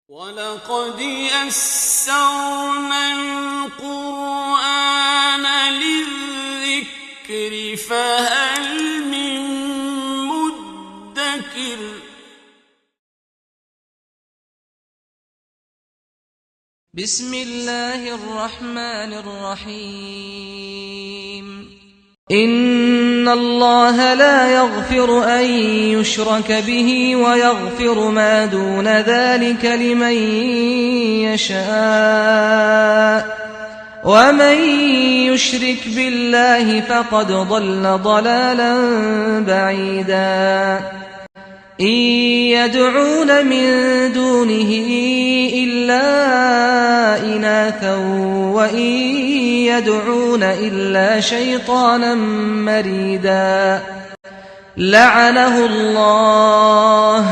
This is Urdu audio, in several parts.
وَلَقَدْ يَسَّرْنَا الْقُرْآنَ لِلذِّكْرِ فَهَلْ مِن مُّدَّكِرٍ بسم الله الرحمن الرحيم إن الله لا يغفر أن يشرك به ويغفر ما دون ذلك لمن يشاء ومن يشرك بالله فقد ضل ضلالا بعيدا إن يدعون من دونه إلا إناثا وإن يدعون إلا شيطانا مريدا لعنه الله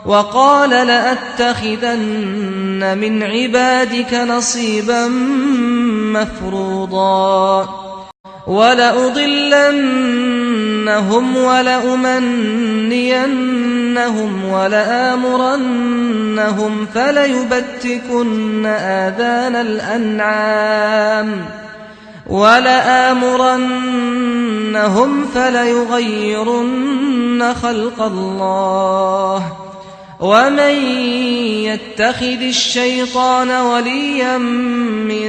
وقال لأتخذن من عبادك نصيبا مفروضا ولأضلنهم ولأمنينهم ولآمرنهم فليبتكن آذان الأنعام ولآمرنهم فليغيرن خلق الله ومن يتخذ الشيطان وليا من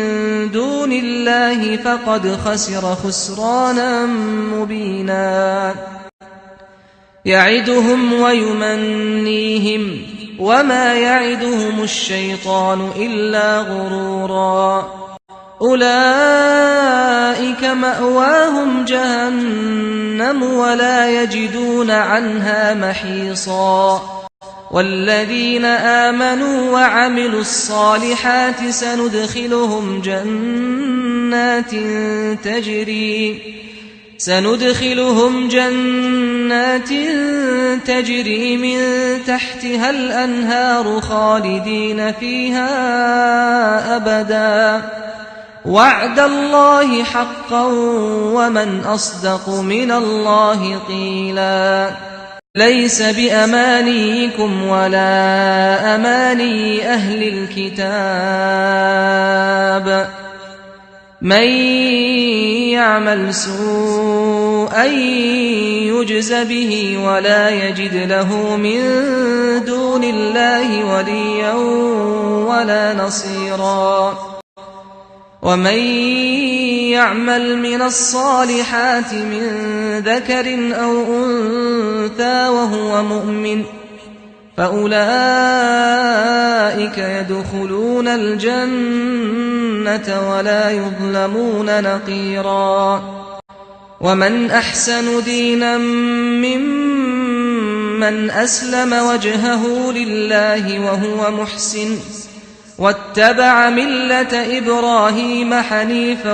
دون الله فقد خسر خسرانا مبينا يعدهم ويمنيهم وما يعدهم الشيطان إلا غرورا أولئك مأواهم جهنم ولا يجدون عنها محيصا والذين آمنوا وعملوا الصالحات سندخلهم جنات تجري من تحتها الأنهار خالدين فيها أبدا وعد الله حقا ومن أصدق من الله قيلا ليس بأمانيكم ولا أماني أهل الكتاب من يعمل سوءا يجز به ولا يجد له من دون الله وليا ولا نصيرا ومن يعمل من الصالحات من ذكر أو أنثى وهو مؤمن فأولئك يدخلون الجنة ولا يظلمون نقيرا ومن أحسن دينا ممن أسلم وجهه لله وهو محسن واتبع ملة إبراهيم حنيفا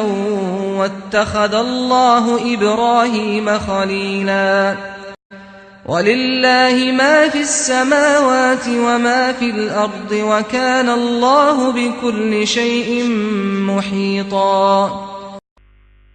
واتخذ الله إبراهيم خليلا ولله ما في السماوات وما في الأرض وكان الله بكل شيء محيطا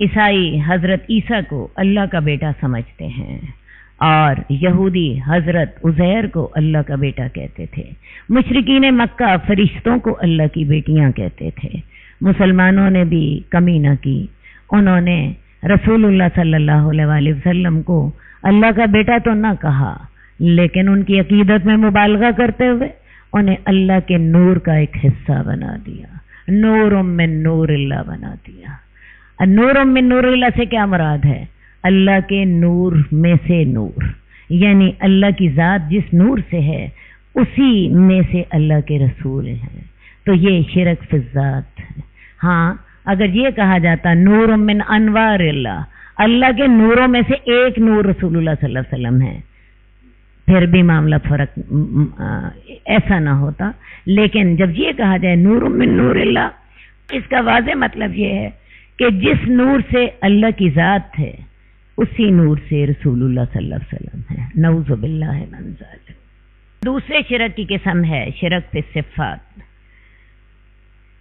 عیسائی حضرت عیسیٰ کو اللہ کا بیٹا سمجھتے ہیں اور یہودی حضرت عزیر کو اللہ کا بیٹا کہتے تھے. مشرکین مکہ فرشتوں کو اللہ کی بیٹیاں کہتے تھے. مسلمانوں نے بھی کمی نہ کی، انہوں نے رسول اللہ صلی اللہ علیہ وسلم کو اللہ کا بیٹا تو نہ کہا، لیکن ان کی عقیدت میں مبالغہ کرتے ہوئے انہیں اللہ کے نور کا ایک حصہ بنا دیا، نور من نور اللہ بنا دیا. نور من نور اللہ سے کیا مراد ہے؟ اللہ کے نور میں سے نور، یعنی اللہ کی ذات جس نور سے ہے اسی میں سے اللہ کے رسول ہیں. تو یہ شرک فی الذات ہے. ہاں اگر یہ کہا جاتا نور من انوار اللہ، اللہ کے نوروں میں سے ایک نور رسول اللہ صلی اللہ علیہ وسلم ہے، پھر بھی معاملہ فرق ایسا نہ ہوتا. لیکن جب یہ کہا جائے نور من نور اللہ، اس کا واضح مطلب یہ ہے کہ جس نور سے اللہ کی ذات ہے اسی نور سے رسول اللہ صلی اللہ علیہ وسلم ہے. نعوذ باللہ من ذالک. دوسرے شرک کی قسم ہے شرک فی صفات.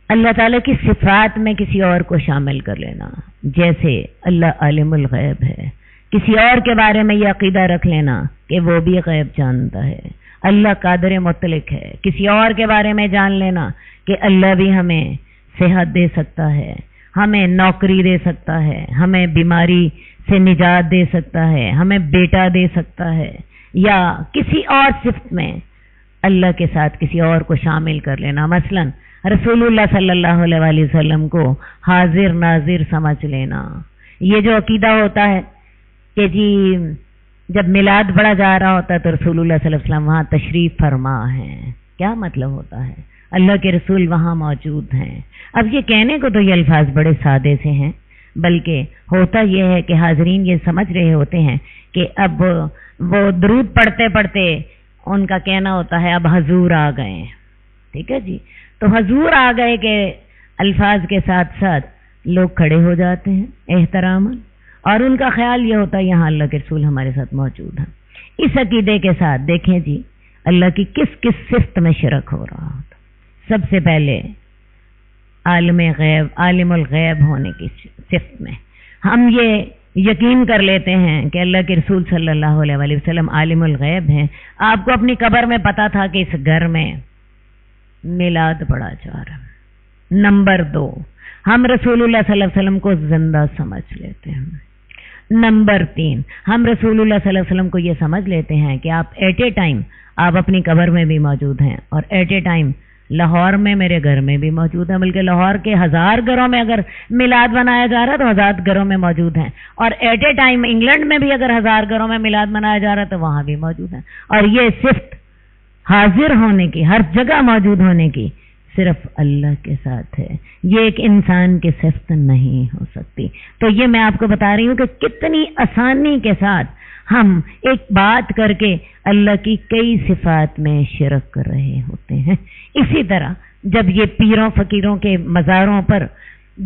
اللہ تعالیٰ کی صفات میں کسی اور کو شامل کر لینا، جیسے اللہ عالم الغیب ہے، کسی اور کے بارے میں یہ عقیدہ رکھ لینا کہ وہ بھی غیب جانتا ہے. اللہ قادر مطلق ہے، کسی اور کے بارے میں جان لینا کہ اللہ بھی ہمیں صحت دے سکتا ہے، ہمیں نوکری دے سکتا ہے، ہمیں بیماری سے نجات دے سکتا ہے، ہمیں بیٹا دے سکتا ہے، یا کسی اور صفت میں اللہ کے ساتھ کسی اور کو شامل کر لینا. مثلا رسول اللہ صلی اللہ علیہ وسلم کو حاضر ناظر سمجھ لینا. یہ جو عقیدہ ہوتا ہے کہ جی جب میلاد پڑھا جا رہا ہوتا ہے تو رسول اللہ صلی اللہ علیہ وسلم وہاں تشریف فرما ہیں، کیا مطلب ہوتا ہے؟ اللہ کے رسول وہاں موجود ہیں. اب یہ کہنے کو تو یہ الفاظ بڑے سادے سے ہیں، بلکہ ہوتا یہ ہے کہ حاضرین یہ سمجھ رہے ہوتے ہیں کہ اب وہ درود پڑھتے پڑھتے ان کا کہنا ہوتا ہے اب حضور آ گئے. ٹھیک ہے جی، تو حضور آ گئے کے الفاظ کے ساتھ ساتھ لوگ کھڑے ہو جاتے ہیں احتراما، اور ان کا خیال یہ ہوتا ہے یہاں اللہ کے رسول ہمارے ساتھ موجود ہیں. اس عقیدے کے ساتھ دیکھیں جی اللہ کی کس کس صفت میں شرک ہو رہا ہوتا. سب سے پہلے عالم غیب، عالم الغیب ہونے کی صفت میں ہم یہ یقین کر لیتے ہیں کہ اللہ کے رسول صلی اللہ علیہ وسلم عالم الغیب ہیں. آپ کو اپنی قبر میں پتا تھا کہ اس گھر میں میلاد پڑھا جا رہا. نمبر 2، ہم رسول اللہ صلی اللہ علیہ وسلم کو زندہ سمجھ لیتے ہیں. نمبر 3، ہم رسول اللہ صلی اللہ علیہ وسلم کو یہ سمجھ لیتے ہیں کہ آپ ایٹ اے ٹائم آپ اپنی قبر میں بھی موجود ہیں، اور ایٹ اے ٹائم لاہور میں میرے گھر میں بھی موجود ہیں، بلکہ لاہور کے 1000 گھروں میں اگر میلاد منایا جا رہا ہے تو 1000 گھروں میں موجود ہیں، اور ایٹ اے ٹائم انگلینڈ میں بھی اگر 1000 گھروں میں میلاد منایا جا رہا ہے تو وہاں بھی موجود ہیں. اور یہ صفت حاضر ہونے کی، ہر جگہ موجود ہونے کی، صرف اللہ کے ساتھ ہے. یہ ایک انسان کی صفت نہیں ہو سکتی. تو یہ میں آپ کو بتا رہی ہوں کہ کتنی آسانی کے ساتھ ہم ایک بات کر کے اللہ کی کئی صفات میں شرک کر رہے ہوتے ہیں. اسی طرح جب یہ پیروں فقیروں کے مزاروں پر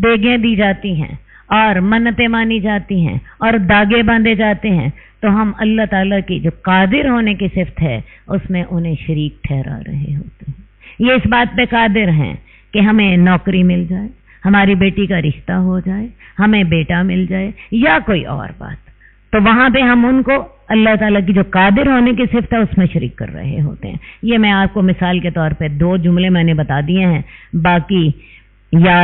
دیگیں دی جاتی ہیں اور منتیں مانی جاتی ہیں اور داغے باندھے جاتے ہیں تو ہم اللہ تعالیٰ کی جو قادر ہونے کی صفت ہے اس میں انہیں شریک ٹھہرا رہے ہوتے ہیں. یہ اس بات پہ قادر ہیں کہ ہمیں نوکری مل جائے، ہماری بیٹی کا رشتہ ہو جائے، ہمیں بیٹا مل جائے یا کوئی اور بات، تو وہاں پہ ہم ان کو اللہ تعالیٰ کی جو قادر ہونے کی صفت ہے اس میں شریک کر رہے ہوتے ہیں. یہ میں آپ کو مثال کے طور پہ 2 جملے میں نے بتا دیے ہیں، باقی یا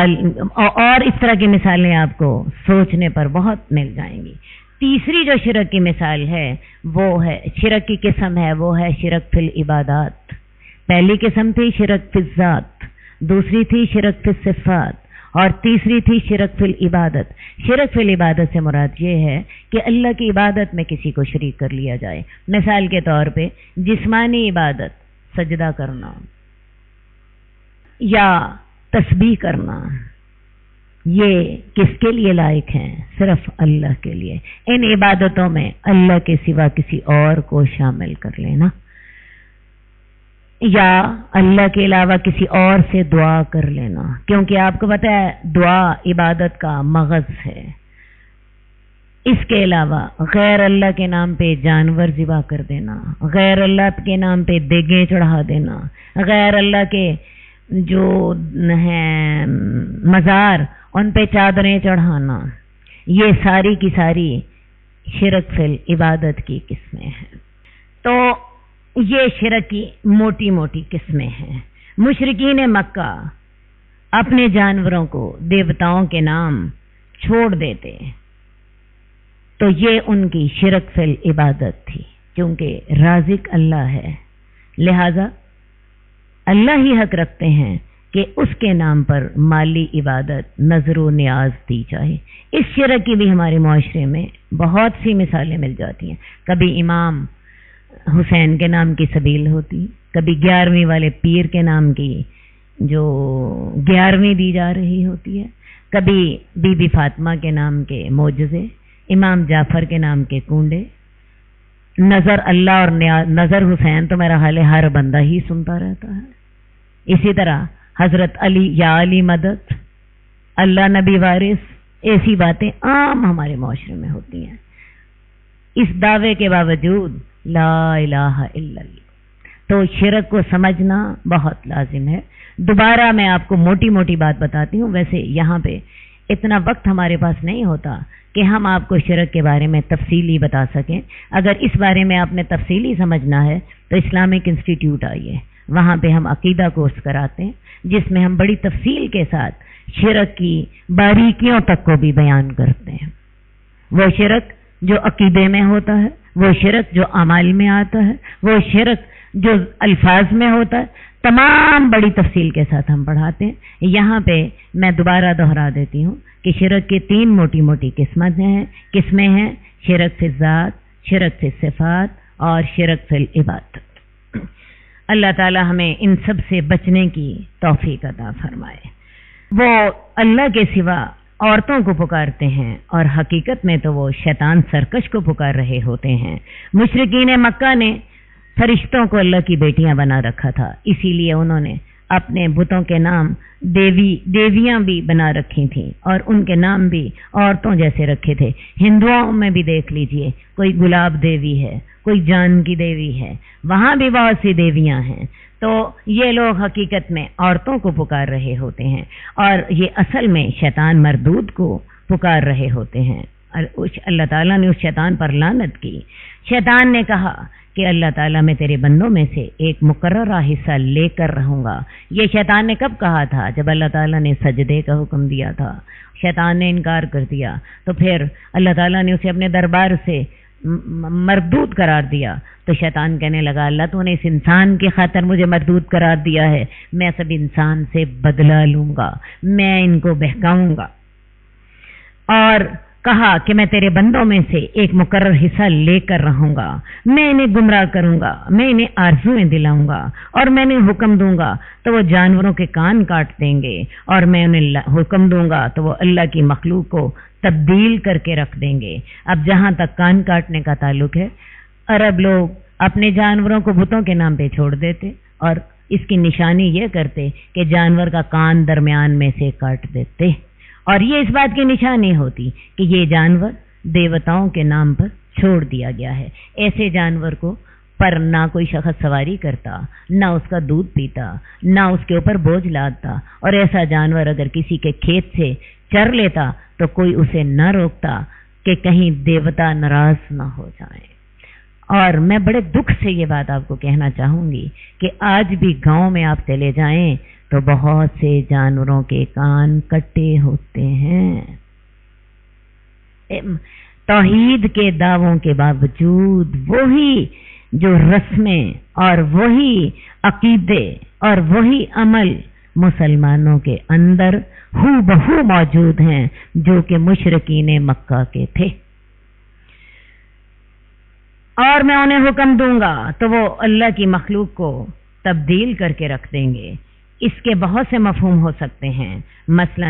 اور اس طرح کی مثالیں آپ کو سوچنے پر بہت مل جائیں گی. تیسری جو شرک کی مثال ہے وہ ہے، شرک کی قسم ہے وہ ہے شرک فی العبادات. پہلی قسم تھی شرک فی الذات، دوسری تھی شرک فی الصفات، اور تیسری تھی شرک فی العبادت. شرک فی العبادت سے مراد یہ ہے کہ اللہ کی عبادت میں کسی کو شریک کر لیا جائے. مثال کے طور پہ جسمانی عبادت، سجدہ کرنا یا تسبیح کرنا، یہ کس کے لیے لائق ہیں؟ صرف اللہ کے لیے. ان عبادتوں میں اللہ کے سوا کسی اور کو شامل کر لینا یا اللہ کے علاوہ کسی اور سے دعا کر لینا، کیونکہ آپ کو پتہ ہے دعا عبادت کا مغز ہے. اس کے علاوہ غیر اللہ کے نام پہ جانور ذبح کر دینا، غیر اللہ کے نام پہ دیگیں چڑھا دینا، غیر اللہ کے جو ہیں مزار ان پہ چادریں چڑھانا، یہ ساری کی ساری شرک فی العبادت کی قسمیں ہیں۔ تو یہ شرک کی موٹی موٹی قسمیں ہیں۔ مشرکین مکہ اپنے جانوروں کو دیوتاؤں کے نام چھوڑ دیتے، تو یہ ان کی شرک فی العبادت تھی، کیونکہ رازق اللہ ہے، لہذا اللہ ہی حق رکھتے ہیں کہ اس کے نام پر مالی عبادت، نظر و نیاز دی جائے۔ اس شرک کی بھی ہمارے معاشرے میں بہت سی مثالیں مل جاتی ہیں۔ کبھی امام حسین کے نام کی سبیل ہوتی، کبھی 11ویں والے پیر کے نام کی جو 11ویں دی جا رہی ہوتی ہے، کبھی بی بی فاطمہ کے نام کے معجزے، امام جعفر کے نام کے کنڈے، نظر اللہ اور نظر حسین تو میرا حال ہے ہر بندہ ہی سنتا رہتا ہے۔ اسی طرح حضرت علی یا علی مدد، اللہ نبی وارث، ایسی باتیں عام ہمارے معاشرے میں ہوتی ہیں۔ اس دعوے کے باوجود لا الہ الا اللہ، تو شرک کو سمجھنا بہت لازم ہے۔ دوبارہ میں آپ کو موٹی موٹی بات بتاتی ہوں، ویسے یہاں پہ اتنا وقت ہمارے پاس نہیں ہوتا کہ ہم آپ کو شرک کے بارے میں تفصیلی بتا سکیں۔ اگر اس بارے میں آپ نے تفصیلی سمجھنا ہے تو اسلامک انسٹیٹیوٹ آئیے، وہاں پہ ہم عقیدہ کورس کراتے ہیں، جس میں ہم بڑی تفصیل کے ساتھ شرک کی باریکیوں تک کو بھی بیان کرتے ہیں۔ وہ شرک جو عقیدے میں ہوتا ہے، وہ شرک جو اعمال میں آتا ہے، وہ شرک جو الفاظ میں ہوتا ہے، تمام بڑی تفصیل کے ساتھ ہم پڑھاتے ہیں۔ یہاں پہ میں دوبارہ دہرا دیتی ہوں کہ شرک کی 3 موٹی موٹی قسمیں ہیں: شرک فی الذات، شرک فی صفات اور شرک فی العبادت۔ اللہ تعالی ہمیں ان سب سے بچنے کی توفیق عطا فرمائے۔ وہ اللہ کے سوا عورتوں کو پکارتے ہیں اور حقیقت میں تو وہ شیطان سرکش کو پکار رہے ہوتے ہیں۔ مشرکین مکہ نے فرشتوں کو اللہ کی بیٹیاں بنا رکھا تھا، اسی لیے انہوں نے اپنے بتوں کے نام دیویاں بھی بنا رکھی تھیں اور ان کے نام بھی عورتوں جیسے رکھے تھے۔ ہندوؤں میں بھی دیکھ لیجئے، کوئی گلاب دیوی ہے، کوئی جان کی دیوی ہے، وہاں بھی بہت سی دیویاں ہیں۔ تو یہ لوگ حقیقت میں عورتوں کو پکار رہے ہوتے ہیں اور یہ اصل میں شیطان مردود کو پکار رہے ہوتے ہیں۔ اللہ تعالیٰ نے اس شیطان پر لعنت کی۔ شیطان نے کہا کہ اللہ تعالیٰ میں تیرے بندوں میں سے ایک مقررہ حصہ لے کر رہوں گا۔ یہ شیطان نے کب کہا تھا؟ جب اللہ تعالیٰ نے سجدے کا حکم دیا تھا، شیطان نے انکار کر دیا، تو پھر اللہ تعالیٰ نے اسے اپنے دربار سے مردود قرار دیا۔ تو شیطان کہنے لگا اللہ تو نے اس انسان کی خاطر مجھے مردود قرار دیا ہے، میں سب انسان سے بدلہ لوں گا، میں ان کو بہکاؤں گا۔ اور کہا کہ میں تیرے بندوں میں سے ایک مقرر حصہ لے کر رہوں گا، میں انہیں گمراہ کروں گا، میں انہیں آرزویں دلاؤں گا اور میں انہیں حکم دوں گا تو وہ جانوروں کے کان کاٹ دیں گے، اور میں انہیں حکم دوں گا تو وہ اللہ کی مخلوق کو تبدیل کر کے رکھ دیں گے۔ اب جہاں تک کان کاٹنے کا تعلق ہے، عرب لوگ اپنے جانوروں کو بتوں کے نام پہ چھوڑ دیتے اور اس کی نشانی یہ کرتے کہ جانور کا کان درمیان میں سے کاٹ دیتے، اور یہ اس بات کی نشانی ہوتی کہ یہ جانور دیوتاؤں کے نام پر چھوڑ دیا گیا ہے۔ ایسے جانور کو پر نہ کوئی شخص سواری کرتا، نہ اس کا دودھ پیتا، نہ اس کے اوپر بوجھ لادتا، اور ایسا جانور اگر کسی کے کھیت سے چر لیتا تو کوئی اسے نہ روکتا کہ کہیں دیوتا ناراض نہ ہو جائیں۔ اور میں بڑے دکھ سے یہ بات آپ کو کہنا چاہوں گی کہ آج بھی گاؤں میں آپ چلے جائیں تو بہت سے جانوروں کے کان کٹے ہوتے ہیں۔ توحید کے دعووں کے باوجود وہی جو رسمیں اور وہی عقیدے اور وہی عمل مسلمانوں کے اندر ہو بہو موجود ہیں جو کہ مشرکین مکہ کے تھے۔ اور میں انہیں حکم دوں گا تو وہ اللہ کی مخلوق کو تبدیل کر کے رکھ دیں گے۔ اس کے بہت سے مفہوم ہو سکتے ہیں، مثلا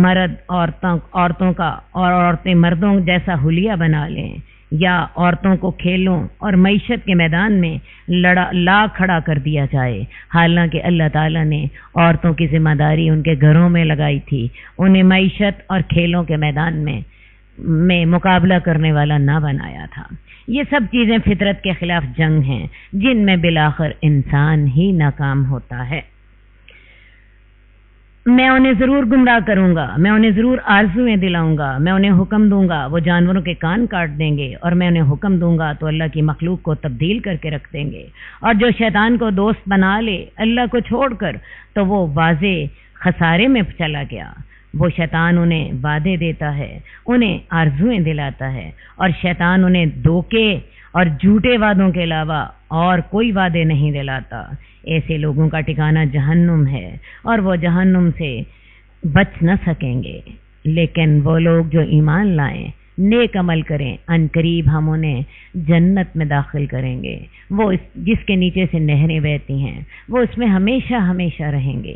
مرد عورتوں کا اور عورتیں مردوں جیسا حلیہ بنا لیں، یا عورتوں کو کھیلوں اور معیشت کے میدان میں لا کھڑا کر دیا جائے، حالانکہ اللہ تعالیٰ نے عورتوں کی ذمہ داری ان کے گھروں میں لگائی تھی، انہیں معیشت اور کھیلوں کے میدان میں مقابلہ کرنے والا نہ بنایا تھا۔ یہ سب چیزیں فطرت کے خلاف جنگ ہیں جن میں بالآخر انسان ہی ناکام ہوتا ہے۔ میں انہیں ضرور گمراہ کروں گا، میں انہیں ضرور آرزویں دلاؤں گا، میں انہیں حکم دوں گا وہ جانوروں کے کان کاٹ دیں گے، اور میں انہیں حکم دوں گا تو اللہ کی مخلوق کو تبدیل کر کے رکھ دیں گے، اور جو شیطان کو دوست بنا لے اللہ کو چھوڑ کر تو وہ واضح خسارے میں چلا گیا۔ وہ شیطان انہیں وعدے دیتا ہے، انہیں آرزویں دلاتا ہے، اور شیطان انہیں دھوکے اور جھوٹے وعدوں کے علاوہ اور کوئی وعدے نہیں دلاتا۔ ایسے لوگوں کا ٹھکانہ جہنم ہے اور وہ جہنم سے بچ نہ سکیں گے۔ لیکن وہ لوگ جو ایمان لائیں، نیک عمل کریں، ان قریب ہم انہیں جنت میں داخل کریں گے، وہ جس کے نیچے سے نہریں بہتی ہیں، وہ اس میں ہمیشہ ہمیشہ رہیں گے۔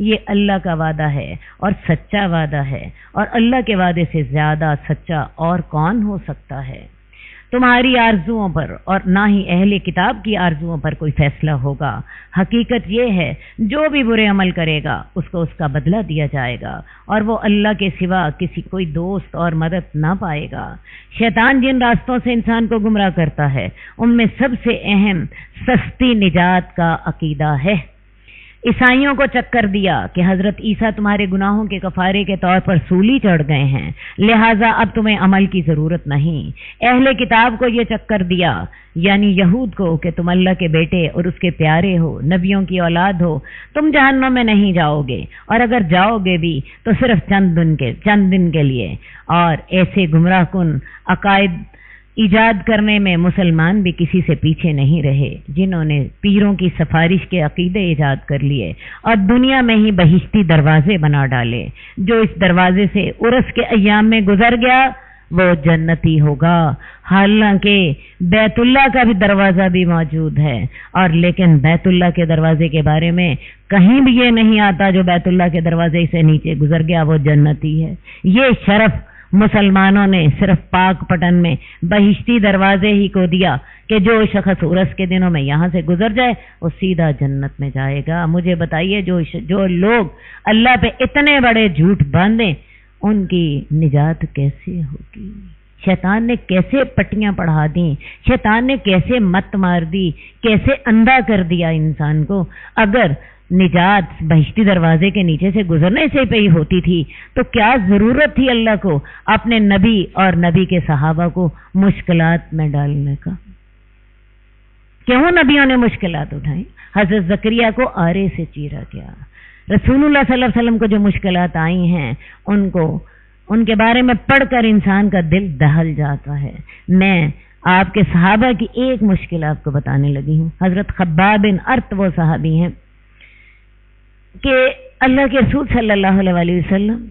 یہ اللہ کا وعدہ ہے اور سچا وعدہ ہے، اور اللہ کے وعدے سے زیادہ سچا اور کون ہو سکتا ہے؟ تمہاری آرزوؤں پر اور نہ ہی اہل کتاب کی آرزوؤں پر کوئی فیصلہ ہوگا۔ حقیقت یہ ہے جو بھی برے عمل کرے گا اس کو اس کا بدلہ دیا جائے گا، اور وہ اللہ کے سوا کسی کوئی دوست اور مدد نہ پائے گا۔ شیطان جن راستوں سے انسان کو گمراہ کرتا ہے ان میں سب سے اہم سستی نجات کا عقیدہ ہے۔ عیسائیوں کو چکر دیا کہ حضرت عیسیٰ تمہارے گناہوں کے کفارے کے طور پر سولی چڑھ گئے ہیں، لہٰذا اب تمہیں عمل کی ضرورت نہیں۔ اہل کتاب کو یہ چکر دیا، یعنی یہود کو، کہ تم اللہ کے بیٹے اور اس کے پیارے ہو، نبیوں کی اولاد ہو، تم جہنم میں نہیں جاؤ گے، اور اگر جاؤ گے بھی تو صرف چند دن کے لیے۔ اور ایسے گمراہ کن عقائد ایجاد کرنے میں مسلمان بھی کسی سے پیچھے نہیں رہے، جنہوں نے پیروں کی سفارش کے عقیدے ایجاد کر لیے اور دنیا میں ہی بہشتی دروازے بنا ڈالے۔ جو اس دروازے سے عرس کے ایام میں گزر گیا وہ جنتی ہوگا۔ حالانکہ بیت اللہ کا بھی دروازہ بھی موجود ہے، اور لیکن بیت اللہ کے دروازے کے بارے میں کہیں بھی یہ نہیں آتا جو بیت اللہ کے دروازے سے نیچے گزر گیا وہ جنتی ہے۔ یہ شرف مسلمانوں نے صرف پاک پٹن میں بہشتی دروازے ہی کو دیا کہ جو شخص عرس کے دنوں میں یہاں سے گزر جائے وہ سیدھا جنت میں جائے گا۔ مجھے بتائیے جو لوگ اللہ پہ اتنے بڑے جھوٹ باندھیں ان کی نجات کیسے ہوگی؟ شیطان نے کیسے پٹیاں پڑھا دیں، شیطان نے کیسے مت مار دی، کیسے اندھا کر دیا انسان کو۔ اگر نجات بہشتی دروازے کے نیچے سے گزرنے سے پہ ہی ہوتی تھی تو کیا ضرورت تھی اللہ کو اپنے نبی اور نبی کے صحابہ کو مشکلات میں ڈالنے کا؟ کیوں نبیوں نے مشکلات اٹھائیں؟ حضرت زکریا کو آرے سے چیرا گیا۔ رسول اللہ صلی اللہ علیہ وسلم کو جو مشکلات آئی ہیں ان کے بارے میں پڑھ کر انسان کا دل دہل جاتا ہے۔ میں آپ کے صحابہ کی ایک مشکل آپ کو بتانے لگی ہوں۔ حضرت خباب بن ارت وہ صحابی ہیں کہ اللہ کے رسول صلی اللہ علیہ وسلم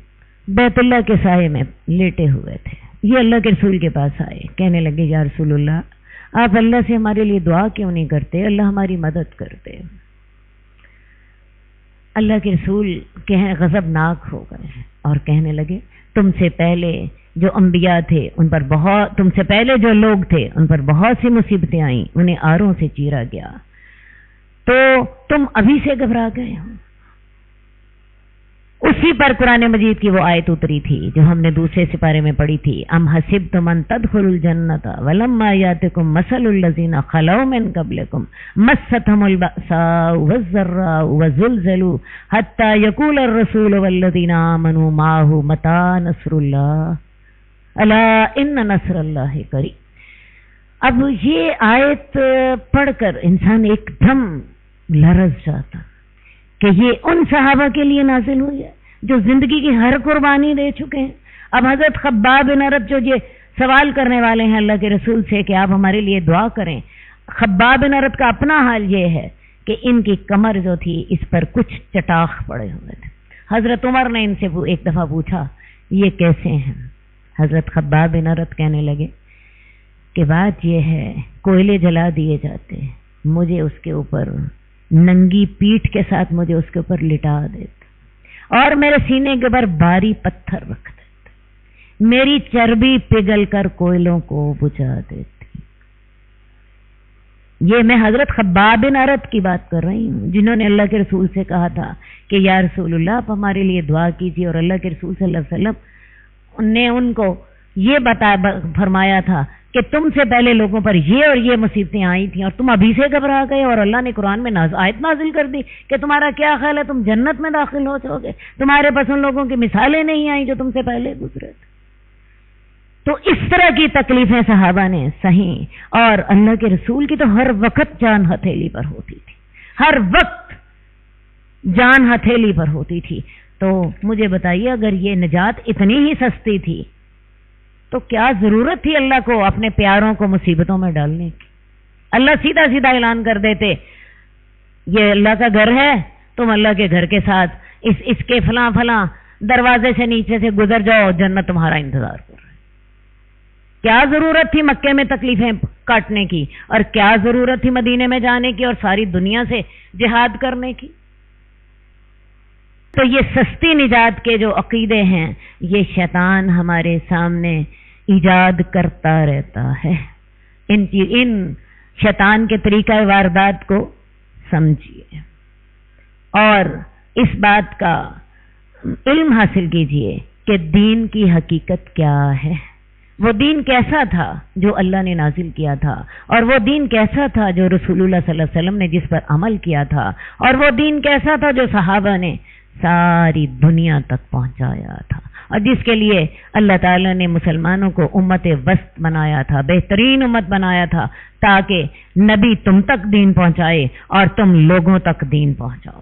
بیت اللہ کے سائے میں لیٹے ہوئے تھے۔ یہ اللہ کے رسول کے پاس آئے، کہنے لگے یا رسول اللہ آپ اللہ سے ہمارے لیے دعا کیوں نہیں کرتے؟ اللہ ہماری مدد کرتے۔ اللہ کے رسول غضبناک ہو گئے اور کہنے لگے تم سے پہلے جو انبیاء تھے تم سے پہلے جو لوگ تھے ان پر بہت سی مصیبتیں آئیں، انہیں آروں سے چیرا گیا، تو تم ابھی سے گھبرا گئے ہو۔ اسی پر قرآن مجید کی وہ آیت اتری تھی جو ہم نے دوسرے سپارے میں پڑھی تھی، ام حسبتم ان تدخلوا الجنۃ ولما یاتکم مثل الذین خلوا من قبلکم مستهم البأساء والضراء وزلزلوا حتى يقول الرسول والذین آمنوا معه متى نصر اللہ الا ان نصر اللہ قریب۔ اب یہ آیت پڑھ کر انسان ایک دم لرز جاتا کہ یہ ان صحابہ کے لیے نازل ہوئی ہے جو زندگی کی ہر قربانی دے چکے ہیں۔ اب حضرت خباب بن ارت جو یہ سوال کرنے والے ہیں اللہ کے رسول سے کہ آپ ہمارے لیے دعا کریں، خباب بن ارت کا اپنا حال یہ ہے کہ ان کی کمر جو تھی اس پر کچھ چٹاخ پڑے ہوئے تھے۔ حضرت عمر نے ان سے ایک دفعہ پوچھا یہ کیسے ہیں؟ حضرت خباب بن ارت کہنے لگے کہ بات یہ ہے کوئلے جلا دیے جاتے، مجھے اس کے اوپر ننگی پیٹھ کے ساتھ مجھے اس کے اوپر لٹا دیتے اور میرے سینے کے اوپر باری پتھر رکھ دیتے، میری چربی پگھل کر کوئلوں کو بجھا دیتی۔ یہ میں حضرت خباب بن ارت کی بات کر رہی ہوں جنہوں نے اللہ کے رسول سے کہا تھا کہ یا رسول اللہ آپ ہمارے لیے دعا کیجیے، اور اللہ کے رسول صلی اللہ علیہ وسلم نے ان کو یہ فرمایا تھا کہ تم سے پہلے لوگوں پر یہ اور یہ مصیبتیں آئی تھیں اور تم ابھی سے گھبرا گئے، اور اللہ نے قرآن میں آیت نازل کر دی کہ تمہارا کیا خیال ہے تم جنت میں داخل ہو جاؤ گے، تمہارے پاس ان لوگوں کی مثالیں نہیں آئیں جو تم سے پہلے گزرے تھے۔ تو اس طرح کی تکلیفیں صحابہ نے سہیں، اور اللہ کے رسول کی تو ہر وقت جان ہتھیلی پر ہوتی تھی، ہر وقت جان ہتھیلی پر ہوتی تھی۔ تو مجھے بتائیے اگر یہ نجات اتنی ہی سستی تھی تو کیا ضرورت تھی اللہ کو اپنے پیاروں کو مصیبتوں میں ڈالنے کی؟ اللہ سیدھا سیدھا اعلان کر دیتے یہ اللہ کا گھر ہے، تم اللہ کے گھر کے ساتھ اس کے فلاں فلاں دروازے سے نیچے سے گزر جاؤ، جنت تمہارا انتظار کر رہا ہے۔ کیا ضرورت تھی مکے میں تکلیفیں کاٹنے کی، اور کیا ضرورت تھی مدینے میں جانے کی اور ساری دنیا سے جہاد کرنے کی؟ تو یہ سستی نجات کے جو عقیدے ہیں یہ شیطان ہمارے سامنے ایجاد کرتا رہتا ہے۔ ان شیطان کے طریقہ واردات کو سمجھیے اور اس بات کا علم حاصل کیجئے کہ دین کی حقیقت کیا ہے، وہ دین کیسا تھا جو اللہ نے نازل کیا تھا، اور وہ دین کیسا تھا جو رسول اللہ صلی اللہ علیہ وسلم نے جس پر عمل کیا تھا، اور وہ دین کیسا تھا جو صحابہ نے ساری دنیا تک پہنچایا تھا، اور جس کے لیے اللہ تعالیٰ نے مسلمانوں کو امت وسط بنایا تھا، بہترین امت بنایا تھا، تاکہ نبی تم تک دین پہنچائے اور تم لوگوں تک دین پہنچاؤ۔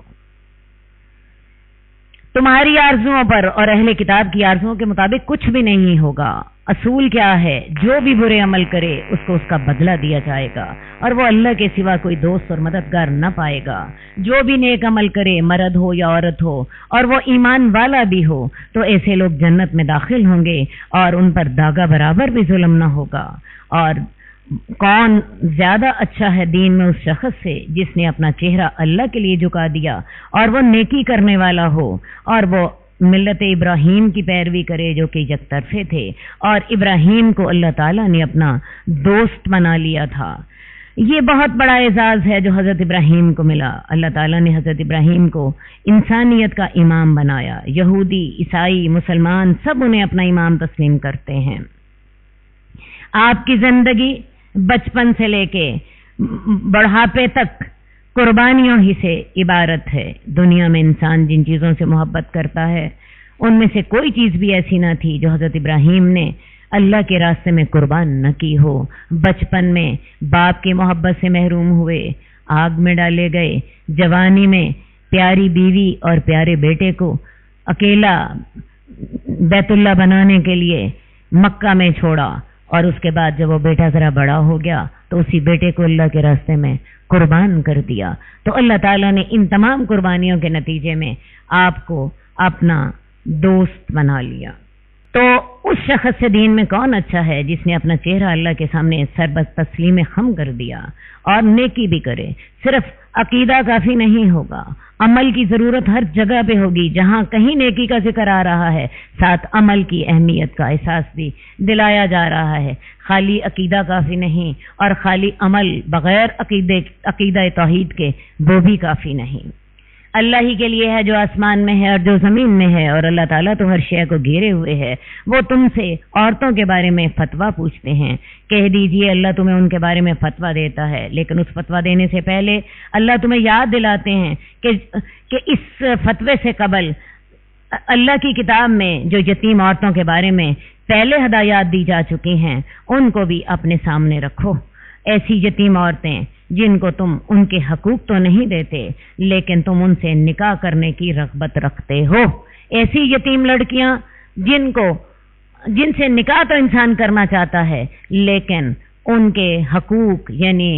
تمہاری آرزوؤں پر اور اہل کتاب کی آرزوؤں کے مطابق کچھ بھی نہیں ہوگا۔ اصول کیا ہے؟ جو بھی برے عمل کرے اس کو اس کا بدلہ دیا جائے گا، اور وہ اللہ کے سوا کوئی دوست اور مددگار نہ پائے گا۔ جو بھی نیک عمل کرے، مرد ہو یا عورت ہو، اور وہ ایمان والا بھی ہو، تو ایسے لوگ جنت میں داخل ہوں گے اور ان پر داغا برابر بھی ظلم نہ ہوگا۔ اور کون زیادہ اچھا ہے دین میں اس شخص سے جس نے اپنا چہرہ اللہ کے لیے جھکا دیا اور وہ نیکی کرنے والا ہو، اور وہ ملت ابراہیم کی پیروی کرے جو کہ یک طرفے تھے، اور ابراہیم کو اللہ تعالیٰ نے اپنا دوست بنا لیا تھا۔ یہ بہت بڑا اعزاز ہے جو حضرت ابراہیم کو ملا۔ اللہ تعالیٰ نے حضرت ابراہیم کو انسانیت کا امام بنایا۔ یہودی، عیسائی، مسلمان سب انہیں اپنا امام تسلیم کرتے ہیں۔ آپ کی زندگی بچپن سے لے کے بڑھاپے تک قربانیوں ہی سے عبارت ہے۔ دنیا میں انسان جن چیزوں سے محبت کرتا ہے ان میں سے کوئی چیز بھی ایسی نہ تھی جو حضرت ابراہیم نے اللہ کے راستے میں قربان نہ کی ہو۔ بچپن میں باپ کی محبت سے محروم ہوئے، آگ میں ڈالے گئے، جوانی میں پیاری بیوی اور پیارے بیٹے کو اکیلا بیت اللہ بنانے کے لیے مکہ میں چھوڑا، اور اس کے بعد جب وہ بیٹا ذرا بڑا ہو گیا تو اسی بیٹے کو اللہ کے راستے میں قربان کر دیا۔ تو اللہ تعالیٰ نے ان تمام قربانیوں کے نتیجے میں آپ کو اپنا دوست بنا لیا۔ تو اس شخص سے دین میں کون اچھا ہے جس نے اپنا چہرہ اللہ کے سامنے سربت تسلیم خم کر دیا اور نیکی بھی کرے۔ صرف عقیدہ کافی نہیں ہوگا، عمل کی ضرورت ہر جگہ پہ ہوگی۔ جہاں کہیں نیکی کا ذکر آ رہا ہے ساتھ عمل کی اہمیت کا احساس بھی دلایا جا رہا ہے۔ خالی عقیدہ کافی نہیں، اور خالی عمل بغیر عقیدہ توحید کے وہ بھی کافی نہیں۔ اللہ ہی کے لیے ہے جو آسمان میں ہے اور جو زمین میں ہے، اور اللہ تعالیٰ تو ہر شے کو گھیرے ہوئے ہے۔ وہ تم سے عورتوں کے بارے میں فتویٰ پوچھتے ہیں، کہہ دیجئے اللہ تمہیں ان کے بارے میں فتویٰ دیتا ہے، لیکن اس فتویٰ دینے سے پہلے اللہ تمہیں یاد دلاتے ہیں کہ اس فتوے سے قبل اللہ کی کتاب میں جو یتیم عورتوں کے بارے میں پہلے ہدایات دی جا چکی ہیں ان کو بھی اپنے سامنے رکھو۔ ایسی یتیم عورتیں جن کو تم ان کے حقوق تو نہیں دیتے لیکن تم ان سے نکاح کرنے کی رغبت رکھتے ہو، ایسی یتیم لڑکیاں جن سے نکاح تو انسان کرنا چاہتا ہے لیکن ان کے حقوق یعنی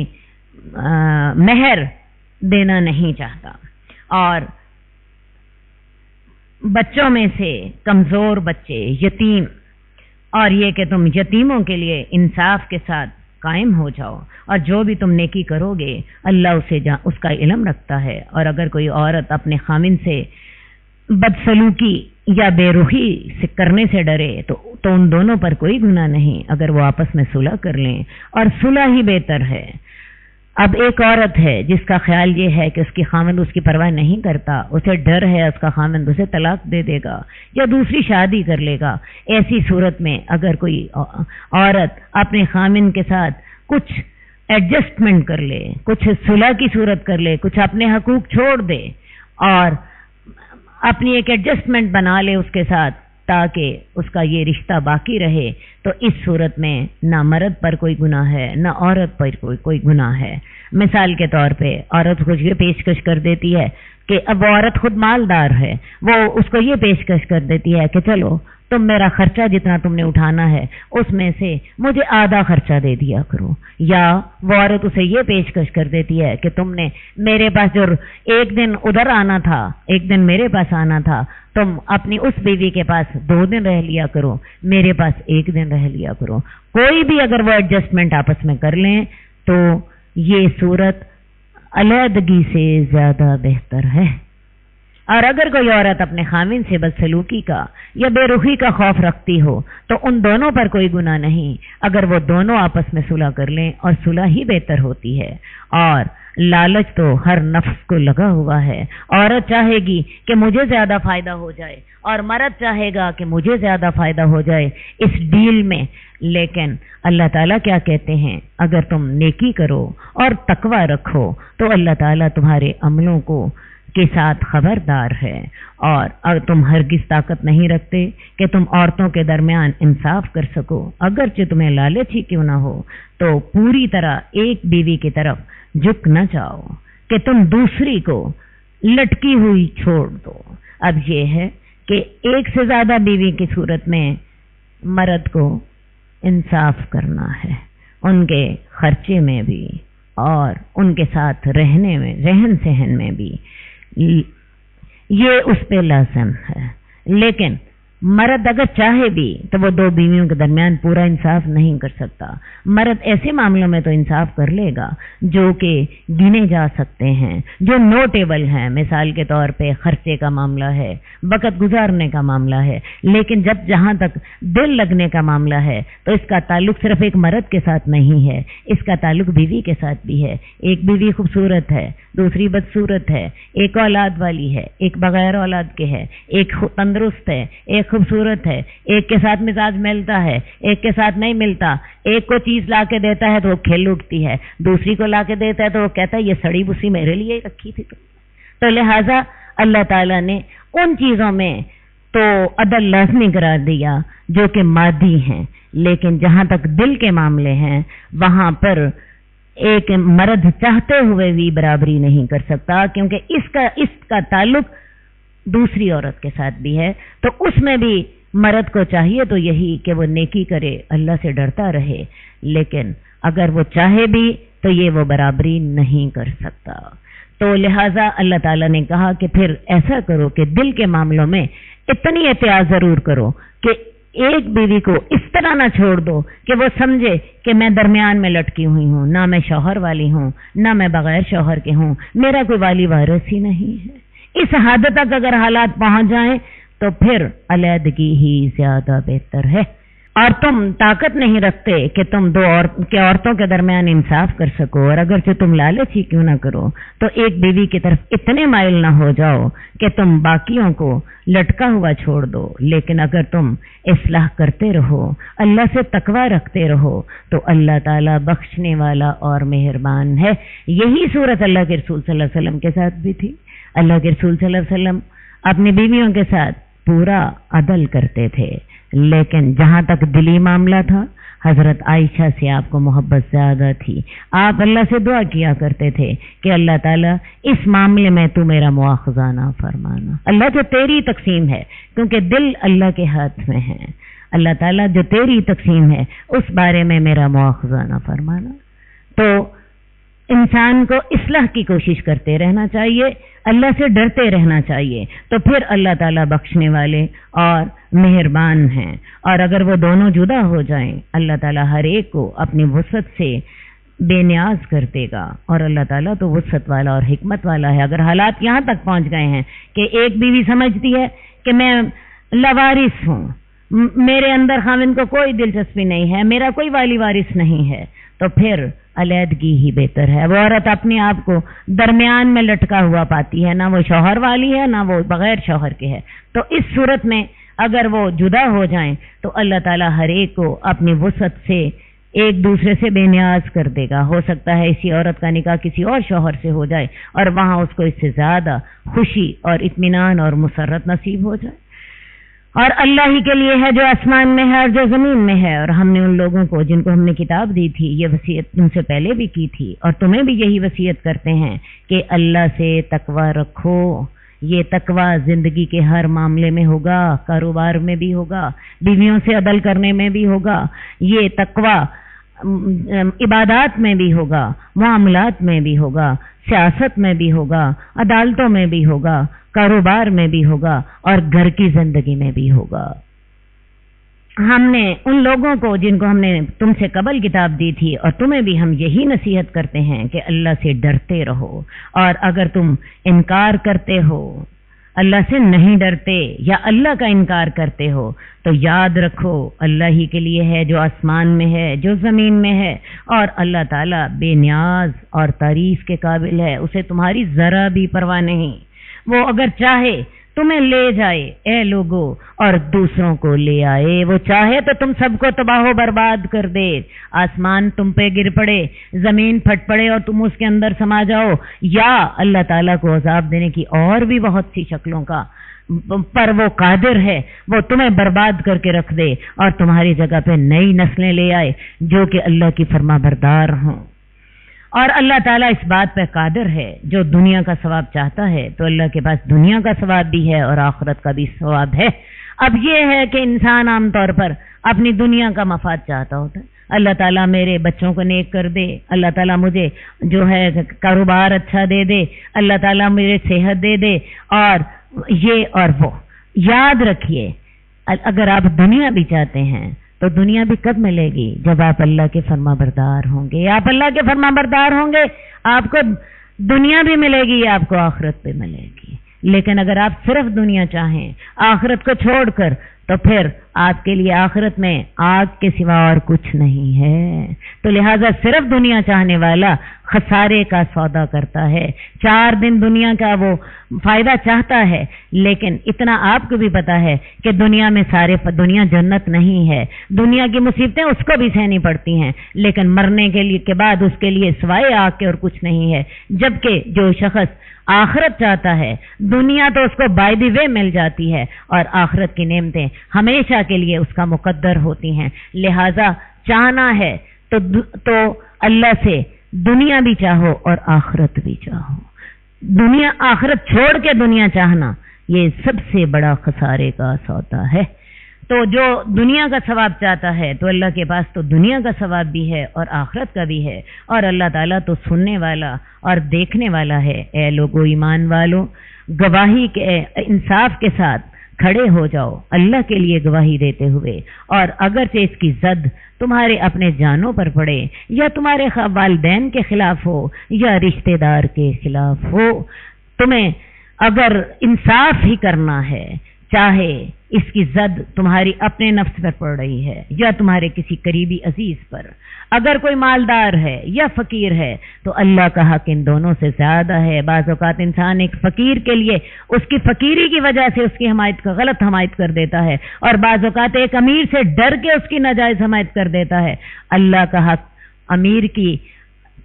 مہر دینا نہیں چاہتا، اور بچوں میں سے کمزور بچے یتیم، اور یہ کہ تم یتیموں کے لیے انصاف کے ساتھ قائم ہو جاؤ، اور جو بھی تم نیکی کرو گے اللہ اس کا علم رکھتا ہے۔ اور اگر کوئی عورت اپنے خامن سے بدسلوکی یا بے روحی سے کرنے سے ڈرے تو ان دونوں پر کوئی گناہ نہیں اگر وہ آپس میں صلح کر لیں، اور صلح ہی بہتر ہے۔ اب ایک عورت ہے جس کا خیال یہ ہے کہ اس کی خاوند اس کی پرواہ نہیں کرتا، اسے ڈر ہے اس کا خاوند اسے طلاق دے دے گا یا دوسری شادی کر لے گا، ایسی صورت میں اگر کوئی عورت اپنے خاوند کے ساتھ کچھ ایڈجسٹمنٹ کر لے، کچھ صلح کی صورت کر لے، کچھ اپنے حقوق چھوڑ دے اور اپنی ایک ایڈجسٹمنٹ بنا لے اس کے ساتھ تاکہ اس کا یہ رشتہ باقی رہے، تو اس صورت میں نہ مرد پر کوئی گناہ ہے نہ عورت پر کوئی گناہ ہے۔ مثال کے طور پہ عورت کو یہ پیشکش کر دیتی ہے کہ اب وہ عورت خود مالدار ہے، وہ اس کو یہ پیشکش کر دیتی ہے کہ چلو تم میرا خرچہ جتنا تم نے اٹھانا ہے اس میں سے مجھے آدھا خرچہ دے دیا کرو، یا وہ عورت اسے یہ پیشکش کر دیتی ہے کہ تم نے میرے پاس جو ایک دن ادھر آنا تھا، ایک دن میرے پاس آنا تھا، تم اپنی اس بیوی کے پاس 2 دن رہ لیا کرو، میرے پاس 1 دن رہ لیا کرو۔ کوئی بھی اگر وہ ایڈجسٹمنٹ آپس میں کر لیں تو یہ صورت علیحدگی سے زیادہ بہتر ہے۔ اور اگر کوئی عورت اپنے خاوند سے بدسلوکی کا یا بے رخی کا خوف رکھتی ہو تو ان دونوں پر کوئی گناہ نہیں اگر وہ دونوں آپس میں صلح کر لیں، اور صلح ہی بہتر ہوتی ہے۔ اور لالچ تو ہر نفس کو لگا ہوا ہے، عورت چاہے گی کہ مجھے زیادہ فائدہ ہو جائے اور مرد چاہے گا کہ مجھے زیادہ فائدہ ہو جائے اس ڈیل میں، لیکن اللہ تعالیٰ کیا کہتے ہیں، اگر تم نیکی کرو اور تقوی رکھو تو اللہ تعالیٰ تمہارے عملوں کے ساتھ خبردار ہے، اور تم ہرگز طاقت نہیں رکھتے کہ تم عورتوں کے درمیان انصاف کر سکو، اگرچہ تمہیں لالچ ہی کیوں نہ ہو، تو پوری طرح ایک بیوی کی طرف جھک نہ جاؤ کہ تم دوسری کو لٹکی ہوئی چھوڑ دو۔ اب یہ ہے کہ ایک سے زیادہ بیوی کی صورت میں مرد کو انصاف کرنا ہے، ان کے خرچے میں بھی اور ان کے ساتھ رہنے میں، رہن سہن میں بھی، یہ اس پہ لازم ہے۔ لیکن مرد اگر چاہے بھی تو وہ 2 بیویوں کے درمیان پورا انصاف نہیں کر سکتا۔ مرد ایسے معاملوں میں تو انصاف کر لے گا جو کہ گنے جا سکتے ہیں، جو نوٹیبل ہیں، مثال کے طور پہ خرچے کا معاملہ ہے، وقت گزارنے کا معاملہ ہے، لیکن جہاں تک دل لگنے کا معاملہ ہے تو اس کا تعلق صرف ایک مرد کے ساتھ نہیں ہے، اس کا تعلق بیوی کے ساتھ بھی ہے۔ ایک بیوی خوبصورت ہے، دوسری بدصورت ہے، ایک اولاد والی ہے، ایک بغیر اولاد کے ہے، ایک تندرست ہے، ایک خوبصورت ہے، ایک کے ساتھ مزاج ملتا ہے، ایک کے ساتھ نہیں ملتا، ایک کو چیز لا کے دیتا ہے تو وہ کھل اٹھتی ہے، دوسری کو لا کے دیتا ہے تو وہ کہتا ہے یہ سڑی بسی میرے لیے ہی رکھی تھی۔ تو لہٰذا اللہ تعالیٰ نے ان چیزوں میں تو عدل لازمی قرار دیا جو کہ مادی ہیں، لیکن جہاں تک دل کے معاملے ہیں وہاں پر ایک مرد چاہتے ہوئے بھی برابری نہیں کر سکتا، کیونکہ اس کا تعلق دوسری عورت کے ساتھ بھی ہے، تو اس میں بھی مرد کو چاہیے تو یہی کہ وہ نیکی کرے، اللہ سے ڈرتا رہے، لیکن اگر وہ چاہے بھی تو یہ وہ برابری نہیں کر سکتا۔ تو لہٰذا اللہ تعالیٰ نے کہا کہ پھر ایسا کرو کہ دل کے معاملوں میں اتنی احتیاط ضرور کرو کہ ایک بیوی کو اس طرح نہ چھوڑ دو کہ وہ سمجھے کہ میں درمیان میں لٹکی ہوئی ہوں، نہ میں شوہر والی ہوں نہ میں بغیر شوہر کے ہوں، میرا کوئی والی وارث ہی نہیں ہے۔ اس حد تک اگر حالات پہنچ جائیں تو پھر علیحدگی ہی زیادہ بہتر ہے۔ اور تم طاقت نہیں رکھتے کہ تم عورتوں کے درمیان انصاف کر سکو، اور اگرچہ تم لالچ ہی کیوں نہ کرو تو ایک بیوی کی طرف اتنے مائل نہ ہو جاؤ کہ تم باقیوں کو لٹکا ہوا چھوڑ دو، لیکن اگر تم اصلاح کرتے رہو، اللہ سے تقوی رکھتے رہو تو اللہ تعالیٰ بخشنے والا اور مہربان ہے۔ یہی صورت اللہ کے رسول صلی اللہ علیہ وسلم کے ساتھ بھی تھی۔ اللہ کے رسول صلی اللہ علیہ وسلم اپنی بیویوں کے ساتھ پورا عدل کرتے تھے، لیکن جہاں تک دلی معاملہ تھا حضرت عائشہ سے آپ کو محبت زیادہ تھی۔ آپ اللہ سے دعا کیا کرتے تھے کہ اللہ تعالیٰ اس معاملے میں تو میرا مواخذہ نہ فرمانا، اللہ جو تیری تقسیم ہے، کیونکہ دل اللہ کے ہاتھ میں ہے، اللہ تعالیٰ جو تیری تقسیم ہے اس بارے میں میرا مواخذہ نہ فرمانا۔ تو انسان کو اصلاح کی کوشش کرتے رہنا چاہیے، اللہ سے ڈرتے رہنا چاہیے، تو پھر اللہ تعالیٰ بخشنے والے اور مہربان ہیں۔ اور اگر وہ دونوں جدا ہو جائیں اللہ تعالیٰ ہر ایک کو اپنی وسعت سے بے نیاز کر دے گا، اور اللہ تعالیٰ تو وسعت والا اور حکمت والا ہے۔ اگر حالات یہاں تک پہنچ گئے ہیں کہ ایک بیوی سمجھتی ہے کہ میں لاوارث ہوں، میرے اندر خاوند کو کوئی دلچسپی نہیں ہے، میرا کوئی والی وارث نہیں ہے، تو پھر علیحدگی ہی بہتر ہے۔ وہ عورت اپنے آپ کو درمیان میں لٹکا ہوا پاتی ہے، نہ وہ شوہر والی ہے نہ وہ بغیر شوہر کے ہے۔ تو اس صورت میں اگر وہ جدا ہو جائیں تو اللہ تعالیٰ ہر ایک کو اپنی وسعت سے ایک دوسرے سے بے نیاز کر دے گا۔ ہو سکتا ہے اسی عورت کا نکاح کسی اور شوہر سے ہو جائے اور وہاں اس کو اس سے زیادہ خوشی اور اطمینان اور مسرت نصیب ہو جائے۔ اور اللہ ہی کے لیے ہے جو آسمان میں ہے اور جو زمین میں ہے۔ اور ہم نے ان لوگوں کو جن کو ہم نے کتاب دی تھی یہ وصیت تم سے پہلے بھی کی تھی اور تمہیں بھی یہی وصیت کرتے ہیں کہ اللہ سے تقوی رکھو۔ یہ تقوی زندگی کے ہر معاملے میں ہوگا، کاروبار میں بھی ہوگا، بیویوں سے عدل کرنے میں بھی ہوگا، یہ تقوی عبادات میں بھی ہوگا، معاملات میں بھی ہوگا، سیاست میں بھی ہوگا، عدالتوں میں بھی ہوگا، کاروبار میں بھی ہوگا اور گھر کی زندگی میں بھی ہوگا۔ ہم نے ان لوگوں کو جن کو ہم نے تم سے قبل کتاب دی تھی اور تمہیں بھی ہم یہی نصیحت کرتے ہیں کہ اللہ سے ڈرتے رہو، اور اگر تم انکار کرتے ہو، اللہ سے نہیں ڈرتے یا اللہ کا انکار کرتے ہو، تو یاد رکھو اللہ ہی کے لیے ہے جو آسمان میں ہے، جو زمین میں ہے، اور اللہ تعالیٰ بے نیاز اور تعریف کے قابل ہے، اسے تمہاری ذرا بھی پرواہ نہیں۔ وہ اگر چاہے تمہیں لے جائے اے لوگو اور دوسروں کو لے آئے، وہ چاہے تو تم سب کو تباہ و برباد کر دے، آسمان تم پہ گر پڑے، زمین پھٹ پڑے اور تم اس کے اندر سما جاؤ، یا اللہ تعالیٰ کو عذاب دینے کی اور بھی بہت سی شکلوں کا پر وہ قادر ہے، وہ تمہیں برباد کر کے رکھ دے اور تمہاری جگہ پہ نئی نسلیں لے آئے جو کہ اللہ کی فرما بردار ہوں۔ اور اللہ تعالیٰ اس بات پہ قادر ہے، جو دنیا کا ثواب چاہتا ہے تو اللہ کے پاس دنیا کا ثواب بھی ہے اور آخرت کا بھی ثواب ہے۔ اب یہ ہے کہ انسان عام طور پر اپنی دنیا کا مفاد چاہتا ہوتا ہے، اللہ تعالیٰ میرے بچوں کو نیک کر دے، اللہ تعالیٰ مجھے جو ہے کاروبار اچھا دے دے، اللہ تعالیٰ مجھے صحت دے دے، اور یہ اور وہ۔ یاد رکھیے اگر آپ دنیا بھی چاہتے ہیں تو دنیا بھی کب ملے گی؟ جب آپ اللہ کے فرما بردار ہوں گے۔ آپ اللہ کے فرما بردار ہوں گے، آپ کو دنیا بھی ملے گی، آپ کو آخرت بھی ملے گی۔ لیکن اگر آپ صرف دنیا چاہیں آخرت کو چھوڑ کر، تو پھر آپ کے لیے آخرت میں آگ کے سوا اور کچھ نہیں ہے۔ تو لہٰذا صرف دنیا چاہنے والا خسارے کا سودا کرتا ہے۔ 4 دن دنیا کا وہ فائدہ چاہتا ہے، لیکن اتنا آپ کو بھی پتا ہے کہ دنیا میں دنیا جنت نہیں ہے، دنیا کی مصیبتیں اس کو بھی سہنی پڑتی ہیں، لیکن مرنے کے بعد اس کے لیے سوائے آگ کے اور کچھ نہیں ہے۔ جبکہ جو شخص آخرت چاہتا ہے، دنیا تو اس کو بائی دی وے مل جاتی ہے اور آخرت کی نعمتیں ہمیشہ کے لیے اس کا مقدر ہوتی ہیں۔ لہٰذا چاہنا ہے تو اللہ سے دنیا بھی چاہو اور آخرت بھی چاہو۔ دنیا آخرت چھوڑ کے دنیا چاہنا یہ سب سے بڑا خسارے کا سودا ہے۔ تو جو دنیا کا ثواب چاہتا ہے تو اللہ کے پاس تو دنیا کا ثواب بھی ہے اور آخرت کا بھی ہے، اور اللہ تعالیٰ تو سننے والا اور دیکھنے والا ہے۔ اے لوگو ایمان والو، گواہی کے انصاف کے ساتھ کھڑے ہو جاؤ اللہ کے لیے گواہی دیتے ہوئے، اور اگرچہ اس کی زد تمہارے اپنے جانوں پر پڑے یا تمہارے والدین کے خلاف ہو یا رشتہ دار کے خلاف ہو، تمہیں اگر انصاف ہی کرنا ہے، چاہے اس کی زد تمہاری اپنے نفس پر پڑ رہی ہے یا تمہارے کسی قریبی عزیز پر، اگر کوئی مالدار ہے یا فقیر ہے تو اللہ کا حق ان دونوں سے زیادہ ہے۔ بعض اوقات انسان ایک فقیر کے لیے اس کی فقیری کی وجہ سے اس کی حمایت کا غلط حمایت کر دیتا ہے، اور بعض اوقات ایک امیر سے ڈر کے اس کی ناجائز حمایت کر دیتا ہے۔ اللہ کا حق امیر کی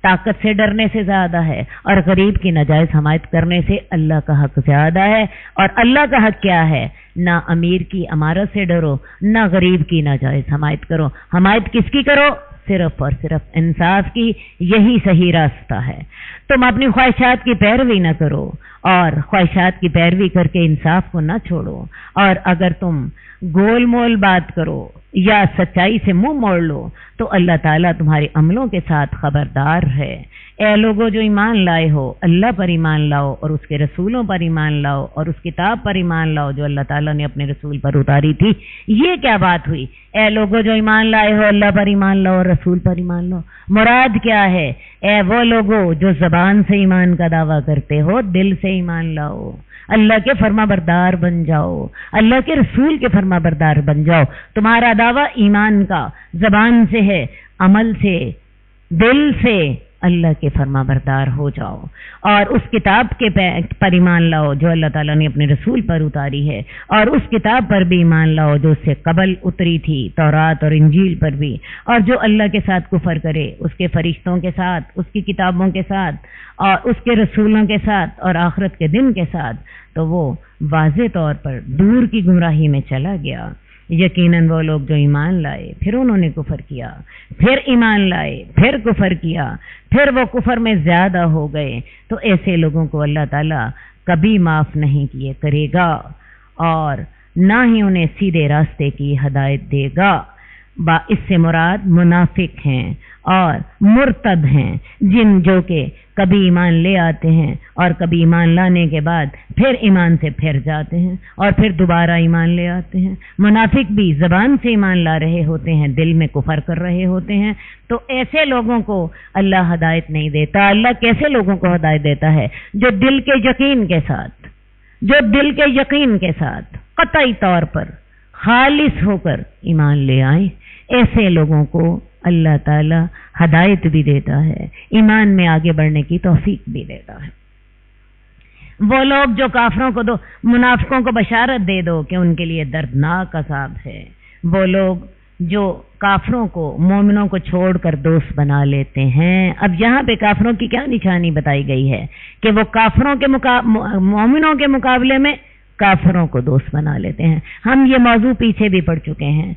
طاقت سے ڈرنے سے زیادہ ہے اور غریب کی ناجائز حمایت کرنے سے اللہ کا حق زیادہ ہے۔ اور اللہ کا حق کیا ہے؟ نہ امیر کی امارت سے ڈرو، نہ غریب کی ناجائز حمایت کرو۔ حمایت کس کی کرو؟ صرف اور صرف انصاف کی۔ یہی صحیح راستہ ہے۔ تم اپنی خواہشات کی پیروی نہ کرو اور خواہشات کی پیروی کر کے انصاف کو نہ چھوڑو، اور اگر تم گول مول بات کرو یا سچائی سے منہ موڑ لو تو اللہ تعالیٰ تمہارے عملوں کے ساتھ خبردار ہے۔ اے لوگوں جو ایمان لائے ہو اللہ پر ایمان لاؤ اور اس کے رسولوں پر ایمان لاؤ اور اس کتاب پر ایمان لاؤ جو اللہ تعالیٰ نے اپنے رسول پر اتاری تھی. یہ کیا بات ہوئی؟ اے لوگوں جو ایمان لائے ہو اللہ پر ایمان لاؤ اور رسول پر ایمان لاؤ. مراد کیا ہے؟ اے وہ لوگوں جو زبان سے ایمان کا دعویٰ کرتے ہو دل سے ایمان لاؤ، اللہ کے فرما بردار بن جاؤ، اللہ کے رسول کے فرما بردار بن جاؤ. تمہارا دعویٰ ایمان کا زبان سے ہے، عمل سے، دل سے اللہ کے فرما بردار ہو جاؤ اور اس کتاب کے پر ایمان لاؤ جو اللہ تعالیٰ نے اپنے رسول پر اتاری ہے، اور اس کتاب پر بھی ایمان لاؤ جو اس سے قبل اتری تھی، تورات اور انجیل پر بھی. اور جو اللہ کے ساتھ کفر کرے، اس کے فرشتوں کے ساتھ، اس کی کتابوں کے ساتھ اور اس کے رسولوں کے ساتھ اور آخرت کے دن کے ساتھ، تو وہ واضح طور پر دور کی گمراہی میں چلا گیا. یقیناً وہ لوگ جو ایمان لائے پھر انہوں نے کفر کیا، پھر ایمان لائے پھر کفر کیا، پھر وہ کفر میں زیادہ ہو گئے، تو ایسے لوگوں کو اللہ تعالیٰ کبھی معاف نہیں کیے کرے گا اور نہ ہی انہیں سیدھے راستے کی ہدایت دے گا. اس سے مراد منافق ہیں اور مرتد ہیں، جو کہ کبھی ایمان لے آتے ہیں اور کبھی ایمان لانے کے بعد پھر ایمان سے پھر جاتے ہیں اور پھر دوبارہ ایمان لے آتے ہیں. منافق بھی زبان سے ایمان لا رہے ہوتے ہیں، دل میں کفر کر رہے ہوتے ہیں. تو ایسے لوگوں کو اللہ ہدایت نہیں دیتا. اللہ کیسے لوگوں کو ہدایت دیتا ہے؟ جو دل کے یقین کے ساتھ قطعی طور پر خالص ہو کر ایمان لے آئیں. ایسے لوگوں کو اللہ تعالی ہدایت بھی دیتا ہے، ایمان میں آگے بڑھنے کی توفیق بھی دیتا ہے. وہ لوگ جو کافروں کو منافقوں کو بشارت دے دو کہ ان کے لیے دردناک عذاب ہے. وہ لوگ جو کافروں کو مومنوں کو چھوڑ کر دوست بنا لیتے ہیں. اب یہاں پہ کافروں کی کیا نشانی بتائی گئی ہے کہ وہ کافروں کے مومنوں کے مقابلے میں کافروں کو دوست بنا لیتے ہیں. ہم یہ موضوع پیچھے بھی پڑھ چکے ہیں.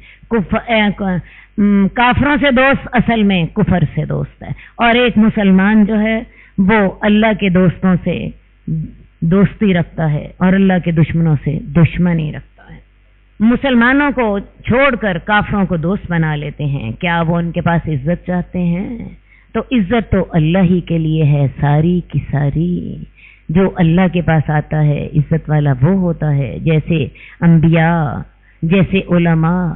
کافروں سے دوست اصل میں کفر سے دوست ہے، اور ایک مسلمان جو ہے وہ اللہ کے دوستوں سے دوستی رکھتا ہے اور اللہ کے دشمنوں سے دشمنی رکھتا ہے. مسلمانوں کو چھوڑ کر کافروں کو دوست بنا لیتے ہیں. کیا وہ ان کے پاس عزت چاہتے ہیں؟ تو عزت تو اللہ ہی کے لیے ہے ساری کی ساری. جو اللہ کے پاس آتا ہے عزت والا وہ ہوتا ہے، جیسے انبیاء، جیسے علماء.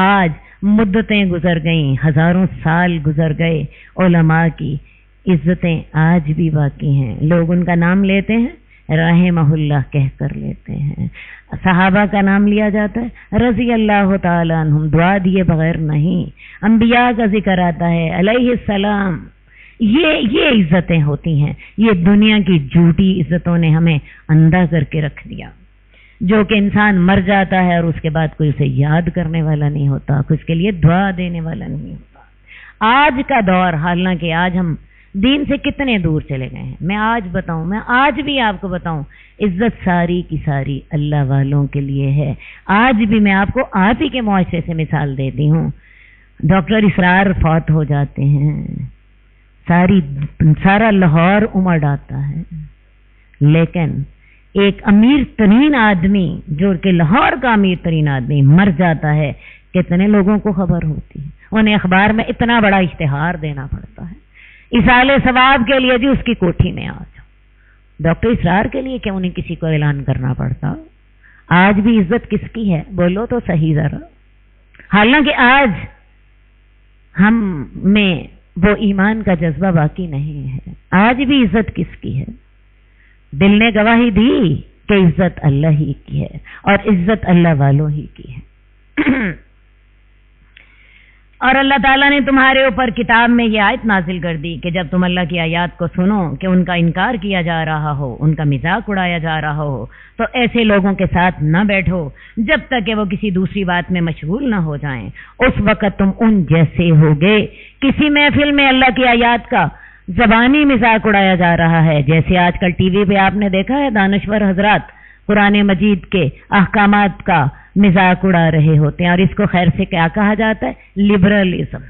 آج مدتیں گزر گئیں، ہزاروں سال گزر گئے، علماء کی عزتیں آج بھی باقی ہیں. لوگ ان کا نام لیتے ہیں، رحمہ اللہ کہہ کر لیتے ہیں. صحابہ کا نام لیا جاتا ہے، رضی اللہ تعالیٰ عنہم، دعا دیے بغیر نہیں. انبیاء کا ذکر آتا ہے، علیہ السلام. یہ عزتیں ہوتی ہیں. یہ دنیا کی جھوٹی عزتوں نے ہمیں اندھا کر کے رکھ دیا، جو کہ انسان مر جاتا ہے اور اس کے بعد کوئی اسے یاد کرنے والا نہیں ہوتا، کوئی اس کے لیے دعا دینے والا نہیں ہوتا. آج کا دور، حالانکہ آج ہم دین سے کتنے دور چلے گئے ہیں. میں آج بھی آپ کو بتاؤں، عزت ساری کی ساری اللہ والوں کے لیے ہے. آج بھی میں آپ کو آپ ہی کے معاشرے سے مثال دیتی ہوں. ڈاکٹر اسرار فوت ہو جاتے ہیں، سارا لاہور امڑ آتا ہے، لیکن ایک امیر ترین آدمی، جو کہ لاہور کا امیر ترین آدمی مر جاتا ہے، کتنے لوگوں کو خبر ہوتی ہے؟ انہیں اخبار میں اتنا بڑا اشتہار دینا پڑتا ہے ایصال ثواب کے لیے، جی اس کی کوٹھی میں آ جاؤ. ڈاکٹر اسرار کے لیے کیوں نہیں کسی کو اعلان کرنا پڑتا؟ آج بھی عزت کس کی ہے؟ بولو تو صحیح ذرا. حالانکہ آج ہم میں وہ ایمان کا جذبہ باقی نہیں ہے. آج بھی عزت کس کی ہے؟ دل نے گواہی دی کہ عزت اللہ ہی کی ہے اور عزت اللہ والوں ہی کی ہے. اور اللہ تعالیٰ نے تمہارے اوپر کتاب میں یہ آیت نازل کر دی کہ جب تم اللہ کی آیات کو سنو کہ ان کا انکار کیا جا رہا ہو، ان کا مذاق اڑایا جا رہا ہو، تو ایسے لوگوں کے ساتھ نہ بیٹھو جب تک کہ وہ کسی دوسری بات میں مشغول نہ ہو جائیں. اس وقت تم ان جیسے ہوگے. کسی محفل میں اللہ کی آیات کا زبانی مذاق اڑایا جا رہا ہے، جیسے آج کل ٹی وی پہ آپ نے دیکھا ہے دانشور حضرات قرآن مجید کے احکامات کا مذاق اڑا رہے ہوتے ہیں. اور اس کو خیر سے کیا کہا جاتا ہے؟ لبرلزم.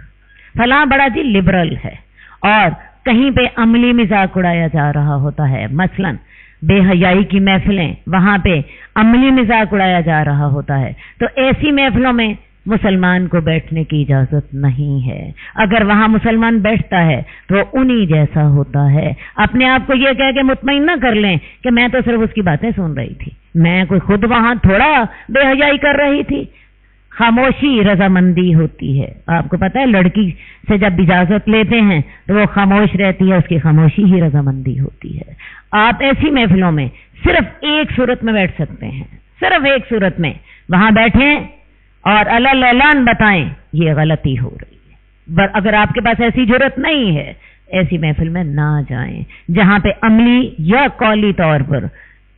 فلاں بڑا جی لبرل ہے. اور کہیں پہ عملی مذاق اڑایا جا رہا ہوتا ہے، مثلا بے حیائی کی محفلیں، وہاں پہ عملی مذاق اڑایا جا رہا ہوتا ہے. تو ایسی محفلوں میں مسلمان کو بیٹھنے کی اجازت نہیں ہے. اگر وہاں مسلمان بیٹھتا ہے تو انہی جیسا ہوتا ہے. اپنے آپ کو یہ کہہ کے مطمئن نہ کر لیں کہ میں تو صرف اس کی باتیں سن رہی تھی, میں کوئی خود وہاں تھوڑا بے حیائی کر رہی تھی. خاموشی رضامندی ہوتی ہے. آپ کو پتا ہے لڑکی سے جب اجازت لیتے ہیں تو وہ خاموش رہتی ہے, اس کی خاموشی ہی رضامندی ہوتی ہے. آپ ایسی محفلوں میں صرف ایک صورت میں بیٹھ سکتے ہیں, صرف ایک صورت میں وہاں بیٹھیں اور اللہ اعلان بتائیں یہ غلطی ہو رہی ہے. اگر آپ کے پاس ایسی جرت نہیں ہے, ایسی محفل میں نہ جائیں جہاں پہ عملی یا قولی طور پر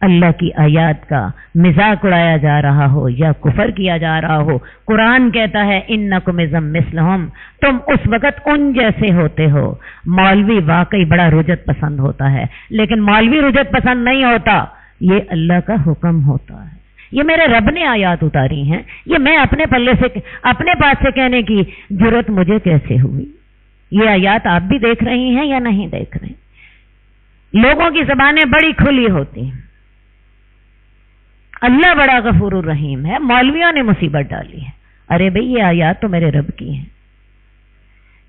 اللہ کی آیات کا مذاق اڑایا جا رہا ہو یا کفر کیا جا رہا ہو. قرآن کہتا ہے انکم مثلہم, تم اس وقت ان جیسے ہوتے ہو. مولوی واقعی بڑا رجت پسند ہوتا ہے, لیکن مولوی رجت پسند نہیں ہوتا, یہ اللہ کا حکم ہوتا ہے. یہ میرے رب نے آیات اتاری ہیں, یہ میں اپنے پلے سے اپنے پاس سے کہنے کی جرت مجھے کیسے ہوئی؟ یہ آیات آپ بھی دیکھ رہی ہیں یا نہیں دیکھ رہے؟ لوگوں کی زبانیں بڑی کھلی ہوتی ہیں. اللہ بڑا غفور الرحیم ہے, مولویوں نے مصیبت ڈالی ہے. ارے بھئی یہ آیات تو میرے رب کی ہیں.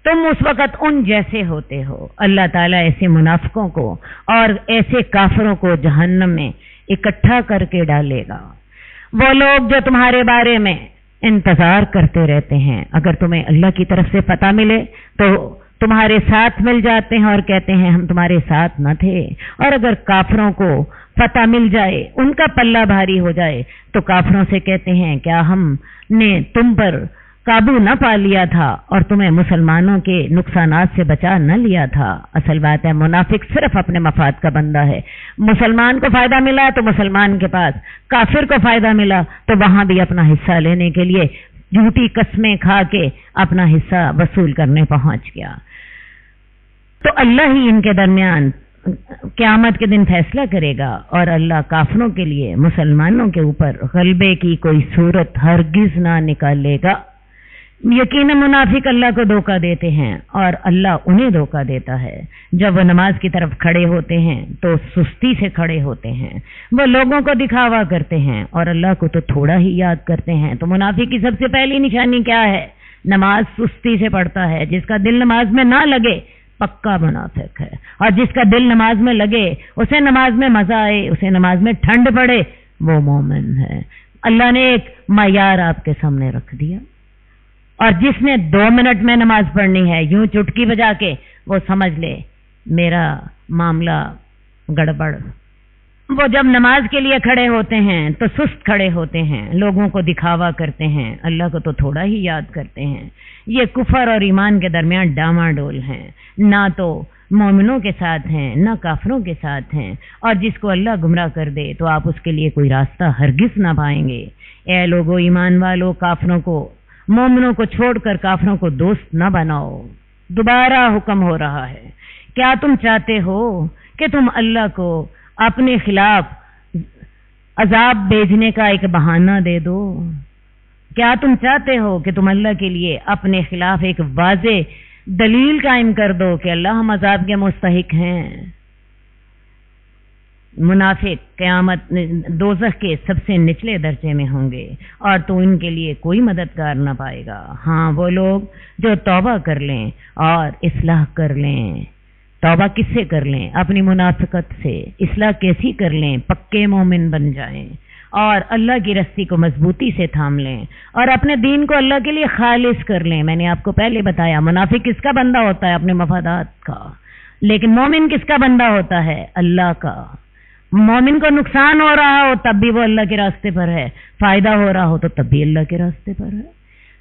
تم اس وقت ان جیسے ہوتے ہو. اللہ تعالیٰ ایسے منافقوں کو اور ایسے کافروں کو جہنم میں اکٹھا کر کے ڈالے گا. وہ لوگ جو تمہارے بارے میں انتظار کرتے رہتے ہیں, اگر تمہیں اللہ کی طرف سے پتہ ملے تو تمہارے ساتھ مل جاتے ہیں اور کہتے ہیں ہم تمہارے ساتھ نہ تھے. اور اگر کافروں کو پتہ مل جائے, ان کا پلہ بھاری ہو جائے, تو کافروں سے کہتے ہیں کیا ہم نے تم پر قابو نہ پا لیا تھا اور تمہیں مسلمانوں کے نقصانات سے بچا نہ لیا تھا؟ اصل بات ہے منافق صرف اپنے مفاد کا بندہ ہے. مسلمان کو فائدہ ملا تو مسلمان کے پاس, کافر کو فائدہ ملا تو وہاں بھی اپنا حصہ لینے کے لیے جھوٹی قسمیں کھا کے اپنا حصہ وصول کرنے پہنچ گیا. تو اللہ ہی ان کے درمیان قیامت کے دن فیصلہ کرے گا, اور اللہ کافروں کے لیے مسلمانوں کے اوپر غلبے کی کوئی صورت ہرگز نہ نکالے گا. یقیناً منافق اللہ کو دھوکہ دیتے ہیں اور اللہ انہیں دھوکہ دیتا ہے. جب وہ نماز کی طرف کھڑے ہوتے ہیں تو سستی سے کھڑے ہوتے ہیں, وہ لوگوں کو دکھاوا کرتے ہیں اور اللہ کو تو تھوڑا ہی یاد کرتے ہیں. تو منافق کی سب سے پہلی نشانی کیا ہے؟ نماز سستی سے پڑھتا ہے. جس کا دل نماز میں نہ لگے پکا منافق ہے, اور جس کا دل نماز میں لگے, اسے نماز میں مزہ آئے, اسے نماز میں ٹھنڈ پڑے, وہ مومن ہے. اللہ نے ایک معیار آپ کے سامنے رکھ دیا, اور جس نے 2 منٹ میں نماز پڑھنی ہے یوں چٹکی بجا کے, وہ سمجھ لے میرا معاملہ گڑبڑ. وہ جب نماز کے لیے کھڑے ہوتے ہیں تو سست کھڑے ہوتے ہیں, لوگوں کو دکھاوا کرتے ہیں, اللہ کو تو تھوڑا ہی یاد کرتے ہیں. یہ کفر اور ایمان کے درمیان ڈاماڈول ہیں, نہ تو مومنوں کے ساتھ ہیں نہ کافروں کے ساتھ ہیں. اور جس کو اللہ گمراہ کر دے تو آپ اس کے لیے کوئی راستہ ہرگز نہ پائیں گے. اے لوگو ایمان والو, کافروں کو مومنوں کو چھوڑ کر کافروں کو دوست نہ بناؤ. دوبارہ حکم ہو رہا ہے. کیا تم چاہتے ہو کہ تم اللہ کو اپنے خلاف عذاب بھیجنے کا ایک بہانہ دے دو؟ کیا تم چاہتے ہو کہ تم اللہ کے لیے اپنے خلاف ایک واضح دلیل قائم کر دو کہ اللہ ہم عذاب کے مستحق ہیں؟ منافق قیامت دوزخ کے سب سے نچلے درجے میں ہوں گے, اور تو ان کے لیے کوئی مددگار نہ پائے گا. ہاں وہ لوگ جو توبہ کر لیں اور اصلاح کر لیں. توبہ کس سے کر لیں؟ اپنی منافقت سے. اصلاح کیسی کر لیں؟ پکے مومن بن جائیں اور اللہ کی رسی کو مضبوطی سے تھام لیں اور اپنے دین کو اللہ کے لیے خالص کر لیں. میں نے آپ کو پہلے بتایا منافق کس کا بندہ ہوتا ہے؟ اپنے مفادات کا. لیکن مومن کس کا بندہ ہوتا ہے؟ اللہ کا. مومن کو نقصان ہو رہا ہو تب بھی وہ اللہ کے راستے پر ہے, فائدہ ہو رہا ہو تو تب بھی اللہ کے راستے پر ہے.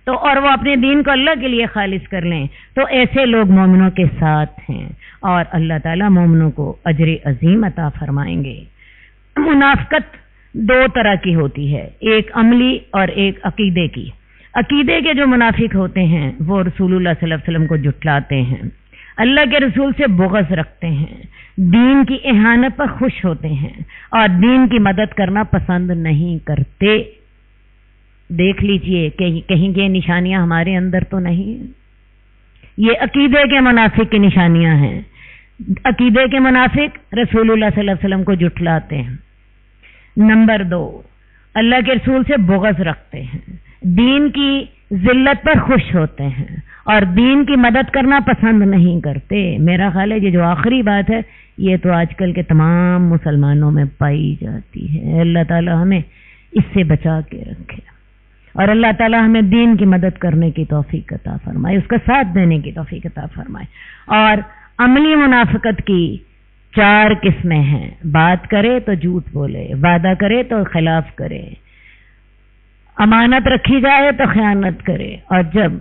تو اور وہ اپنے دین کو اللہ کے لیے خالص کر لیں. تو ایسے لوگ مومنوں کے ساتھ ہیں اور اللہ تعالیٰ مومنوں کو اجر عظیم عطا فرمائیں گے. منافقت 2 طرح کی ہوتی ہے, ایک عملی اور ایک عقیدے کی. عقیدے کے جو منافق ہوتے ہیں وہ رسول اللہ صلی اللہ علیہ وسلم کو جھٹلاتے ہیں, اللہ کے رسول سے بغض رکھتے ہیں, دین کی اہانت پر خوش ہوتے ہیں اور دین کی مدد کرنا پسند نہیں کرتے. دیکھ لیجئے کہ کہیں یہ نشانیاں ہمارے اندر تو نہیں. یہ عقیدے کے منافق کی نشانیاں ہیں. عقیدے کے منافق رسول اللہ صلی اللہ علیہ وسلم کو جھٹلاتے ہیں. نمبر 2, اللہ کے رسول سے بغض رکھتے ہیں, دین کی ذلت پر خوش ہوتے ہیں اور دین کی مدد کرنا پسند نہیں کرتے. میرا خیال ہے یہ جو آخری بات ہے یہ تو آج کل کے تمام مسلمانوں میں پائی جاتی ہے. اللہ تعالی ہمیں اس سے بچا کے رکھے اور اللہ تعالی ہمیں دین کی مدد کرنے کی توفیق عطا فرمائے، اس کا ساتھ دینے کی توفیق عطا فرمائے. اور عملی منافقت کی 4 قسمیں ہیں. بات کرے تو جھوٹ بولے، وعدہ کرے تو خلاف کرے، امانت رکھی جائے تو خیانت کرے، اور جب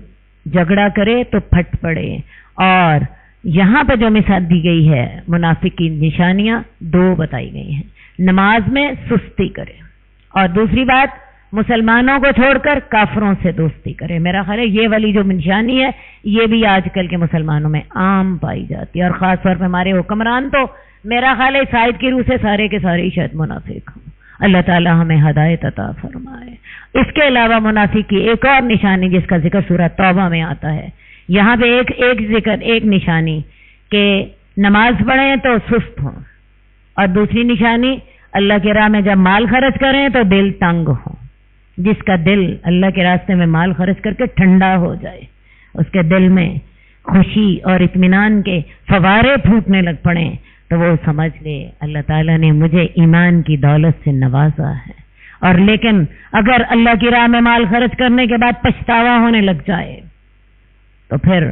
جھگڑا کرے تو پھٹ پڑے. اور یہاں پہ جو مثال دی گئی ہے منافق کی نشانیاں 2 بتائی گئی ہیں. نماز میں سستی کرے، اور دوسری بات مسلمانوں کو چھوڑ کر کافروں سے دوستی کرے. میرا خیال ہے یہ والی جو نشانی ہے یہ بھی آج کل کے مسلمانوں میں عام پائی جاتی ہے، اور خاص طور پہ ہمارے حکمران تو میرا خیال ہے اس آیت کی روح سے سارے کے سارے شاید منافق ہوں. اللہ تعالی ہمیں ہدایت عطا فرمائے. اس کے علاوہ منافق کی ایک اور نشانی جس کا ذکر سورہ توبہ میں آتا ہے، یہاں پہ ایک نشانی کہ نماز پڑھیں تو سست ہوں، اور دوسری نشانی اللہ کی راہ میں جب مال خرچ کریں تو دل تنگ ہو. جس کا دل اللہ کے راستے میں مال خرچ کر کے ٹھنڈا ہو جائے، اس کے دل میں خوشی اور اطمینان کے فوارے پھوٹنے لگ پڑیں، تو وہ سمجھ لے اللہ تعالیٰ نے مجھے ایمان کی دولت سے نوازا ہے. اور لیکن اگر اللہ کی راہ میں مال خرچ کرنے کے بعد پچھتاوا ہونے لگ جائے تو پھر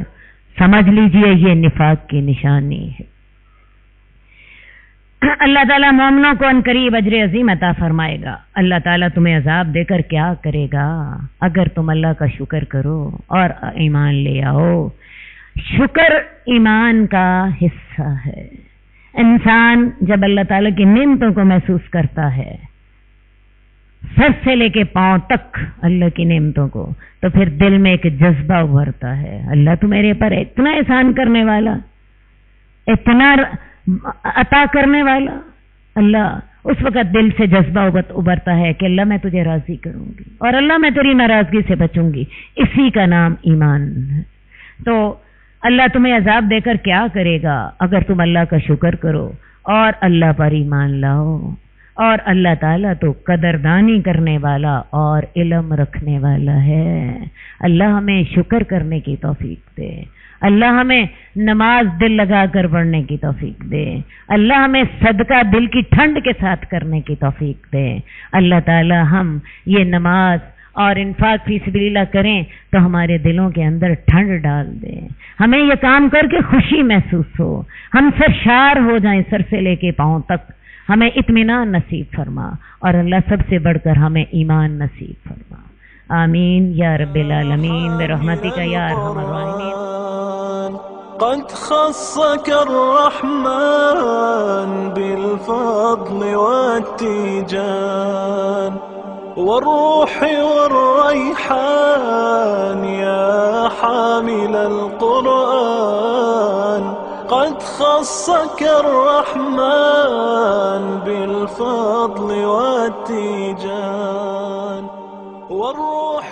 سمجھ لیجئے یہ نفاق کی نشانی ہے. اللہ تعالیٰ مومنوں کو ان قریب اجر عظیم عطا فرمائے گا. اللہ تعالیٰ تمہیں عذاب دے کر کیا کرے گا اگر تم اللہ کا شکر کرو اور ایمان لے آؤ. شکر ایمان کا حصہ ہے. انسان جب اللہ تعالیٰ کی نعمتوں کو محسوس کرتا ہے سر سے لے کے پاؤں تک اللہ کی نعمتوں کو، تو پھر دل میں ایک جذبہ ابھرتا ہے، اللہ تو میرے پر اتنا احسان کرنے والا، اتنا عطا کرنے والا. اللہ اس وقت دل سے جذبہ ابھرتا ہے کہ اللہ میں تجھے راضی کروں گی اور اللہ میں تیری ناراضگی سے بچوں گی. اسی کا نام ایمان ہے. تو اللہ تمہیں عذاب دے کر کیا کرے گا اگر تم اللہ کا شکر کرو اور اللہ پر ایمان لاؤ. اور اللہ تعالیٰ تو قدردانی کرنے والا اور علم رکھنے والا ہے. اللہ ہمیں شکر کرنے کی توفیق دے. اللہ ہمیں نماز دل لگا کر پڑھنے کی توفیق دے. اللہ ہمیں صدقہ دل کی ٹھنڈ کے ساتھ کرنے کی توفیق دے. اللہ تعالیٰ ہم یہ نماز اور انفاق فی سبیل اللہ کریں تو ہمارے دلوں کے اندر ٹھنڈ ڈال دے. ہمیں یہ کام کر کے خوشی محسوس ہو، ہم سرشار ہو جائیں سر سے لے کے پاؤں تک. ہمیں اطمینان نصیب فرما اور اللہ سب سے بڑھ کر ہمیں ایمان نصیب فرما. آمین یا رب العالمین برحمتک یا ارحم الراحمین. قد خصك الرحمن بالفضل والتيجان والروح والريحان يا حامل القرآن. قد خصك الرحمن بالفضل والتيجان والروح